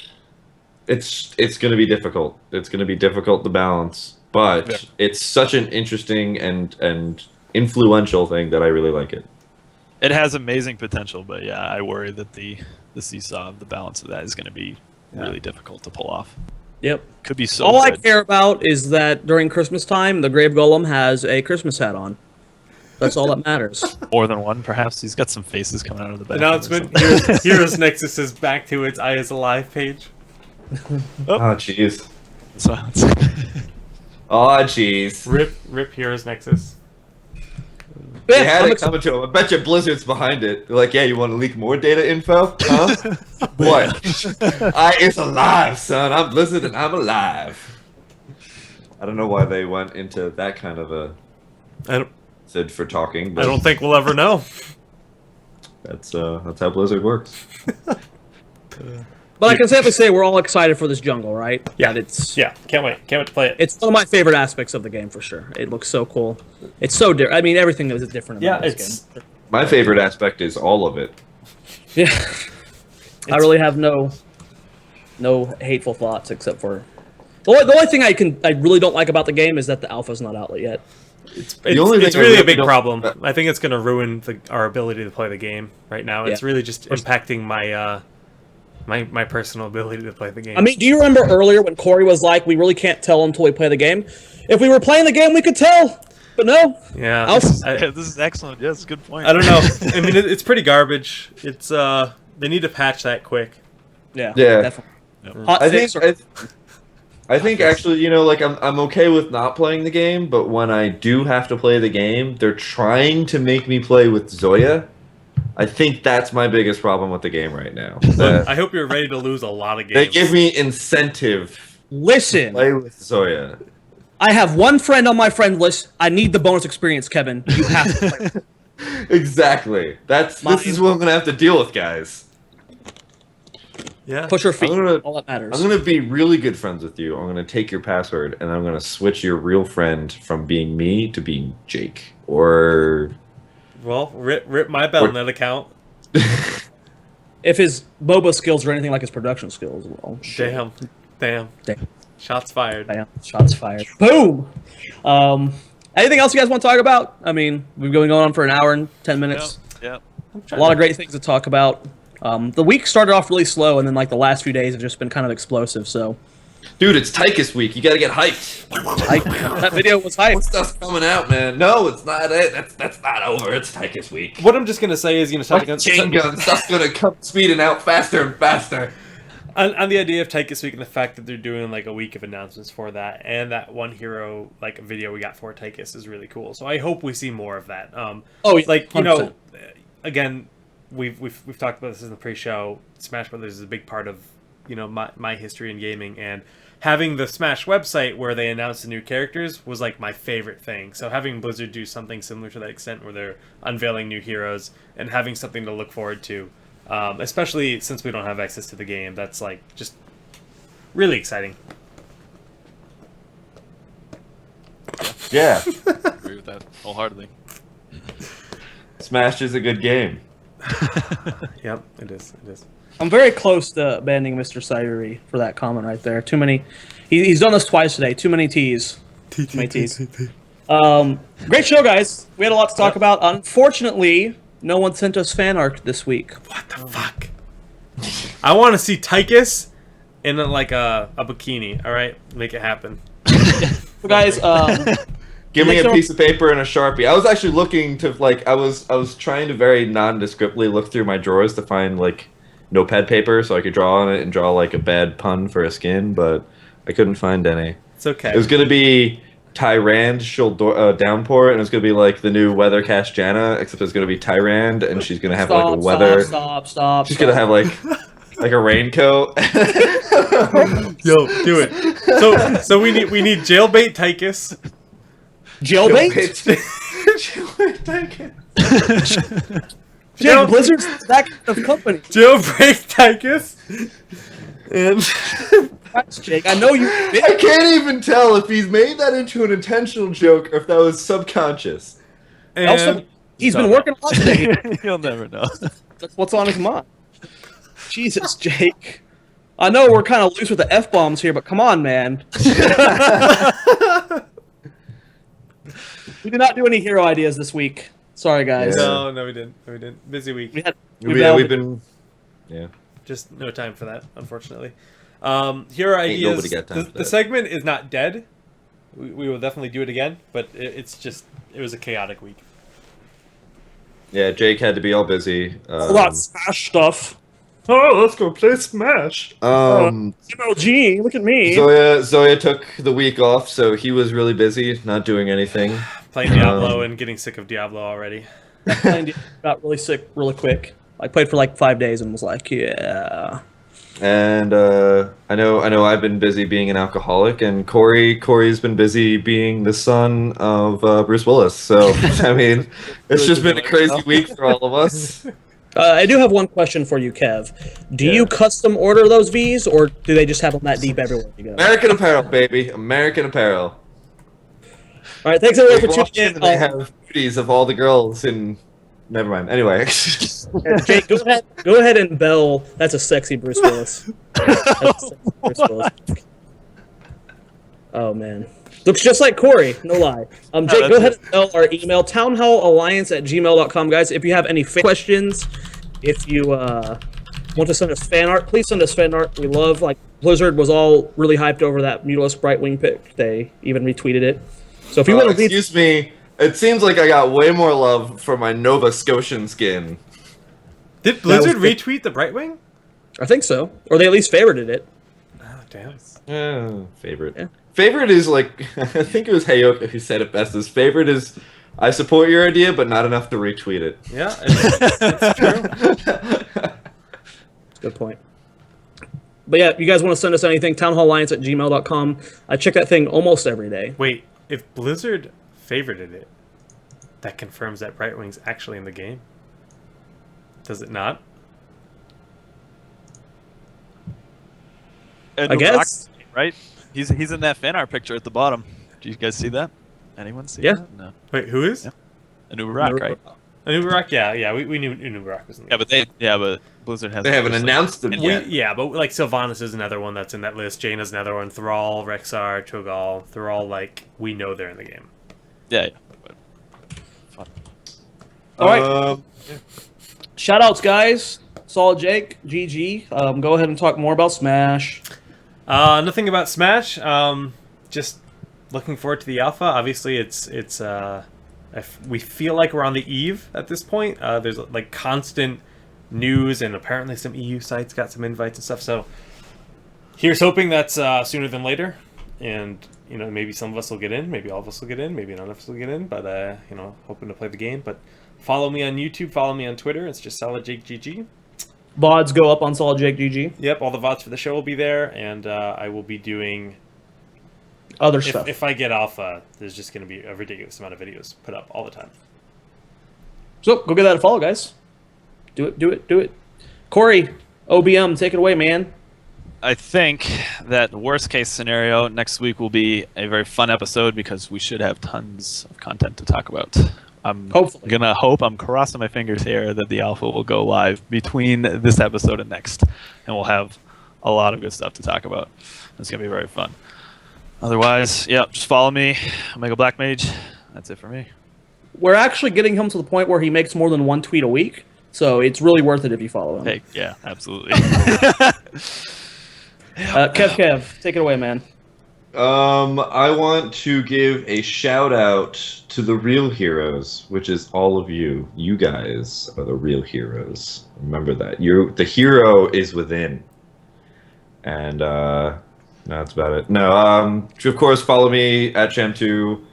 C: It's going to be difficult. It's going to be difficult to balance, but it's such an interesting and influential thing that I really like it.
D: It has amazing potential, but yeah, I worry that the seesaw of the balance of that is going to be really difficult to pull off.
A: Yep.
D: Could be so
A: All
D: good.
A: I care about is that during Christmas time, the Grave Golem has a Christmas hat on. That's all that matters.
D: More than one, perhaps. He's got some faces coming out of the bed.
E: Announcement: Heroes Nexus is back to its Eye is Alive page.
C: Oh, jeez.
D: Silence.
C: Oh, jeez.
E: Rip Heroes Nexus.
C: They had it coming to him. I bet you Blizzard's behind it. They're like, yeah, you want to leak more data info? Huh? What? It's alive, son. I'm Blizzard and I'm alive. I don't know why they went into that kind of a Sid for talking. But
E: I don't think we'll ever know.
C: That's how Blizzard works.
A: But I can safely say we're all excited for this jungle, right?
E: Yeah, can't wait to play it.
A: It's one of my favorite aspects of the game for sure. It looks so cool. It's so different. I mean, everything is different about this game.
C: My favorite aspect is all of it.
A: Yeah, I really have no hateful thoughts except for the only thing I really don't like about the game is that the alpha's not out yet.
E: It's really a big problem. I think it's going to ruin our ability to play the game right now. It's really just impacting my my personal ability to play the game.
A: I mean, do you remember earlier when Corey was like, we really can't tell until we play the game? If we were playing the game, we could tell. But no.
E: Yeah.
D: This is excellent. Yes, good point.
E: I don't know. I mean, it's pretty garbage. It's they need to patch that quick.
A: Yeah.
C: Yeah.
A: Definitely.
C: Yep. I think actually, like I'm okay with not playing the game, but when I do have to play the game, they're trying to make me play with Zoia, I think that's my biggest problem with the game right now.
E: I hope you're ready to lose a lot of
C: They
E: games.
C: give me incentive to
A: Listen,
C: play with Zoya.
A: I have one friend on my friend list. I need the bonus experience, Kevin. You have to play with it.
C: Exactly. This is what I'm gonna have to deal with, guys.
E: Yeah.
A: Push your feet.
C: I'm gonna-
A: All that matters.
C: I'm gonna be really good friends with you. I'm gonna take your password and I'm gonna switch your real friend from being me to being Jake. Or
E: Well, rip my Battle.net account.
A: If his MOBA skills are anything like his production skills, well, shit.
E: Damn.
A: Damn.
E: Shots fired.
A: Damn. Shots fired. Boom. Anything else you guys want to talk about? I mean, we've been going on for an hour and 10 minutes.
D: Yeah.
A: A lot of great things to talk about. The week started off really slow, and then like the last few days have just been kind of explosive. So,
C: dude, it's Tychus week. You gotta get hyped.
A: that video was hyped.
C: Stuff's coming out, man. No, it's not it. That's not over. It's Tychus week.
E: What I'm just gonna say is,
C: Chain gun stuff's gonna come speeding out faster and faster.
E: on the idea of Tychus week and the fact that they're doing like a week of announcements for that, and that one hero like video we got for Tychus is really cool. So I hope we see more of that.
A: Oh, yeah,
E: like
A: 100%.
E: Again, we've talked about this in the pre-show. Smash Brothers is a big part of my history in gaming, and having the Smash website where they announced the new characters was like my favorite thing. So having Blizzard do something similar to that extent where they're unveiling new heroes and having something to look forward to, especially since we don't have access to the game, that's like just really exciting.
C: Yeah.
D: Agree with that wholeheartedly.
C: Smash is a good game.
E: Yep, it is.
A: I'm very close to banning Mr. Cyrie for that comment right there. Too many. He's done this twice today. Too many T's. Too many T's. Great show, guys. We had a lot to talk about. Unfortunately, no one sent us fan art this week.
E: What the fuck? I want to see Tychus in like a bikini. All right, make it happen.
A: So, guys,
C: Give me
A: Next
C: a
A: one-
C: piece of paper and a Sharpie. I was actually looking to I was trying to very nondescriptly look through my drawers to find like notepad paper so I could draw on it and draw like a bad pun for a skin, but I couldn't find any.
E: It's okay.
C: It was gonna be Tyrandishal Downpour, and it was gonna be like the new Weathercast Janna, except it's gonna be Tyrand, and she's gonna have like a weather.
A: Stop.
C: She's gonna have like a raincoat.
E: Yo, do it. So we need jailbait Tychus.
A: Jailbait?
C: Jailbait Tychus.
A: Jake, Blizzard's that kind of company.
E: Jailbreak Tychus. And
A: Christ, Jake, I know you.
C: I can't even tell if he's made that into an intentional joke or if that was subconscious.
A: Also, he's been working on today.
D: You'll never know.
A: That's what's on his mind. Jesus, Jake. I know we're kind of loose with the F-bombs here, but come on, man. We did not do any hero ideas this week. Sorry, guys.
C: Yeah.
E: No, we didn't. Busy week.
C: We've been. Yeah.
E: Just no time for that, unfortunately. Hero ideas.
C: nobody got time for
E: The
C: that.
E: segment is not dead. We will definitely do it again, but it was a chaotic week.
C: Yeah, Jake had to be all busy.
A: A lot of Smash stuff.
C: Oh, let's go play Smash.
A: MLG, look at me.
C: Zoya took the week off, so he was really busy, not doing anything.
E: Playing Diablo and getting sick of Diablo already.
A: Got really sick really quick. I played for like 5 days and was like, yeah.
C: And I know I've been busy being an alcoholic, and Corey's been busy being the son of Bruce Willis. So I mean, it's just been a crazy week for all of us.
A: I do have one question for you, Kev. Do you custom order those Vs, or do they just have them that deep everywhere you go?
C: American Apparel, baby, American Apparel.
A: All right, thanks everyone
C: They
A: for
C: walk
A: tuning
C: in
A: in.
C: and they have beauties of all the girls in. Never mind. Anyway.
A: Jake, go ahead and bell. That's a sexy Bruce Willis. That's a sexy Bruce Willis. Oh man, looks just like Corey. No lie. Jake, go ahead and bell our email townhallalliance@gmail.com, guys. If you have any questions, if you want to send us fan art, please send us fan art. We love Blizzard was all really hyped over that Mutalisk Brightwing pick. They even retweeted it. So if you want to read,
C: excuse me. It seems like I got way more love for my Nova Scotian skin.
E: Did Blizzard retweet the Brightwing?
A: I think so, or they at least favorited it.
E: Oh, damn.
C: Yeah, favorite.
A: Yeah.
C: Favorite is like I think it was Hayok who said it best. His favorite is I support your idea, but not enough to retweet it.
E: Yeah, it's true.
A: Good point. But yeah, if you guys want to send us anything, townhallalliance@gmail.com. I check that thing almost every day.
E: Wait, if Blizzard favorited it, that confirms that Brightwing's actually in the game. Does it not?
D: And
A: I guess.
D: right? He's in that fan art picture at the bottom. Do you guys see that? Anyone see
A: Yeah.
D: that? No.
E: Wait, who is?
D: Yeah. Anubarak, right?
E: Anubarak? Yeah, we knew Anubarak was in the
D: Yeah, but Blizzard has.
C: They haven't announced them
D: and
C: yet.
E: Yeah, but like Sylvanas is another one that's in that list. Jaina's another one. Thrall, Rexar, Cho'Gall. They're all like, we know they're in the game.
D: Yeah. But fun.
A: All right. Shout outs, guys. Solid Jake, GG. Go ahead and talk more about Smash.
E: Nothing about Smash. Just looking forward to the alpha. Obviously, we feel like we're on the eve at this point. There's like constant news, and apparently some EU sites got some invites and stuff. So here's hoping that's sooner than later, and maybe some of us will get in, maybe all of us will get in, maybe none of us will get in. But hoping to play the game. But follow me on YouTube, follow me on Twitter. It's just Solid Jake GG.
A: VODs go up on Solid Jake GG.
E: Yep, all the VODs for the show will be there, and I will be doing
A: Other stuff.
E: If I get alpha, there's just going to be a ridiculous amount of videos put up all the time.
A: So go give that a follow, guys. Do it. Corey, OBM, take it away, man.
D: I think that the worst case scenario next week will be a very fun episode because we should have tons of content to talk about. I'm crossing my fingers here that the alpha will go live between this episode and next, and we'll have a lot of good stuff to talk about. It's gonna be very fun. Otherwise, yeah, just follow me, omegablackmage. That's it for me.
A: We're actually getting him to the point where he makes more than one tweet a week, so it's really worth it if you follow him.
D: Hey, yeah, absolutely.
A: Kev, take it away, man.
C: I want to give a shout out to the real heroes, which is all of you. You guys are the real heroes. Remember that. The hero is within. And that's about it. No, of course, follow me at Schamtoo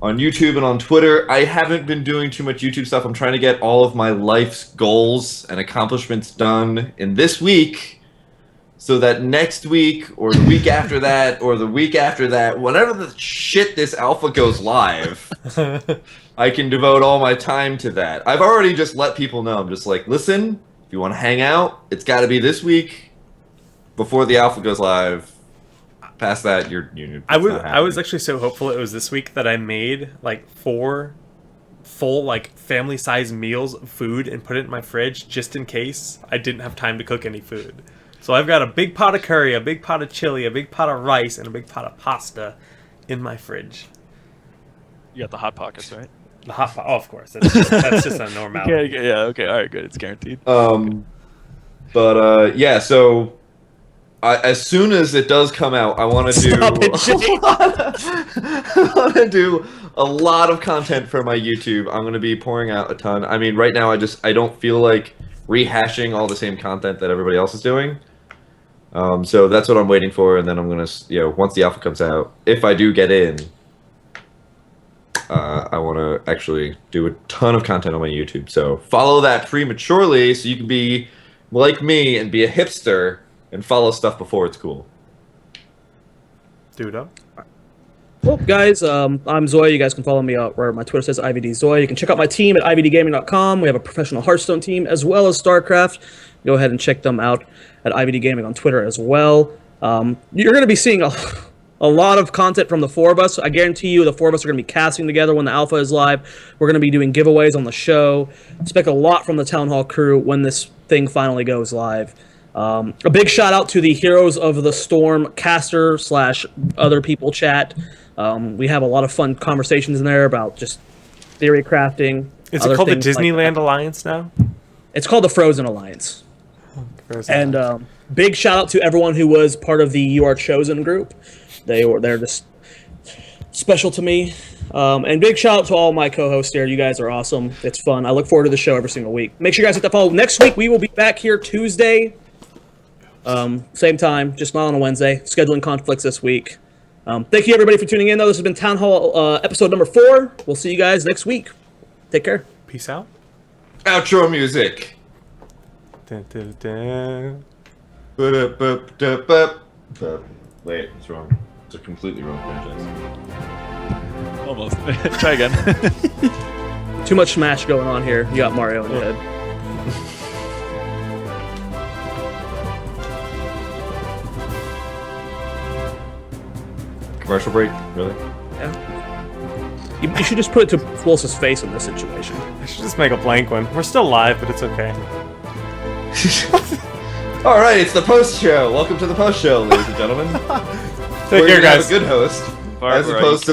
C: on YouTube and on Twitter. I haven't been doing too much YouTube stuff. I'm trying to get all of my life's goals and accomplishments done in this week, so that next week or the week after that or the week after that, whenever the shit this alpha goes live, I can devote all my time to that. I've already just let people know. I'm just like, listen, if you want to hang out, it's got to be this week before the alpha goes live. Past that,
E: I was actually so hopeful it was this week that I made like 4 full like family size meals of food and put it in my fridge just in case I didn't have time to cook any food. So I've got a big pot of curry, a big pot of chili, a big pot of rice, and a big pot of pasta in my fridge.
D: You got the Hot Pockets, right?
E: The hot pot, of course. That's just a normal.
D: Yeah, okay, all right, good. It's guaranteed.
C: Yeah, so as soon as it does come out, I want to do I want to do a lot of content for my YouTube. I'm going to be pouring out a ton. I mean, right now I don't feel like rehashing all the same content that everybody else is doing. So that's what I'm waiting for, and then I'm going to, once the alpha comes out, if I do get in, I want to actually do a ton of content on my YouTube. So follow that prematurely so you can be like me and be a hipster and follow stuff before it's cool.
E: Dude,
A: Well, guys, I'm Zoya. You guys can follow me out where my Twitter says IVDZoya. You can check out my team at IVDgaming.com. We have a professional Hearthstone team as well as StarCraft. Go ahead and check them out at IVDgaming on Twitter as well. You're going to be seeing a lot of content from the 4 of us. I guarantee you the 4 of us are going to be casting together when the alpha is live. We're going to be doing giveaways on the show. Expect a lot from the Town Hall crew when this thing finally goes live. A big shout out to the Heroes of the Storm caster / other people chat. We have a lot of fun conversations in there about just theory crafting.
E: Is it called the Disneyland Alliance now?
A: It's called the Frozen Alliance. And big shout out to everyone who was part of the You Are Chosen group. They're just special to me. And big shout out to all my co-hosts there. You guys are awesome. It's fun. I look forward to the show every single week. Make sure you guys hit that follow. Next week we will be back here Tuesday. Same time, just not on a Wednesday. Scheduling conflicts this week. Thank you, everybody, for tuning in, though. This has been Town Hall episode number 4. We'll see you guys next week. Take care.
E: Peace out.
C: Outro music.
E: Dun, dun, dun.
C: Wait, it's wrong. It's a completely wrong franchise.
D: Almost. Try again.
A: Too much Smash going on here. You got Mario in your head.
C: Commercial break? Really?
A: Yeah. You should just put it to Floss's face in this situation.
E: I should just make a blank one. We're still live, but it's okay.
C: All right, it's the post show. Welcome to the post show, ladies and gentlemen.
E: Take care, guys.
C: Have a good host, as opposed to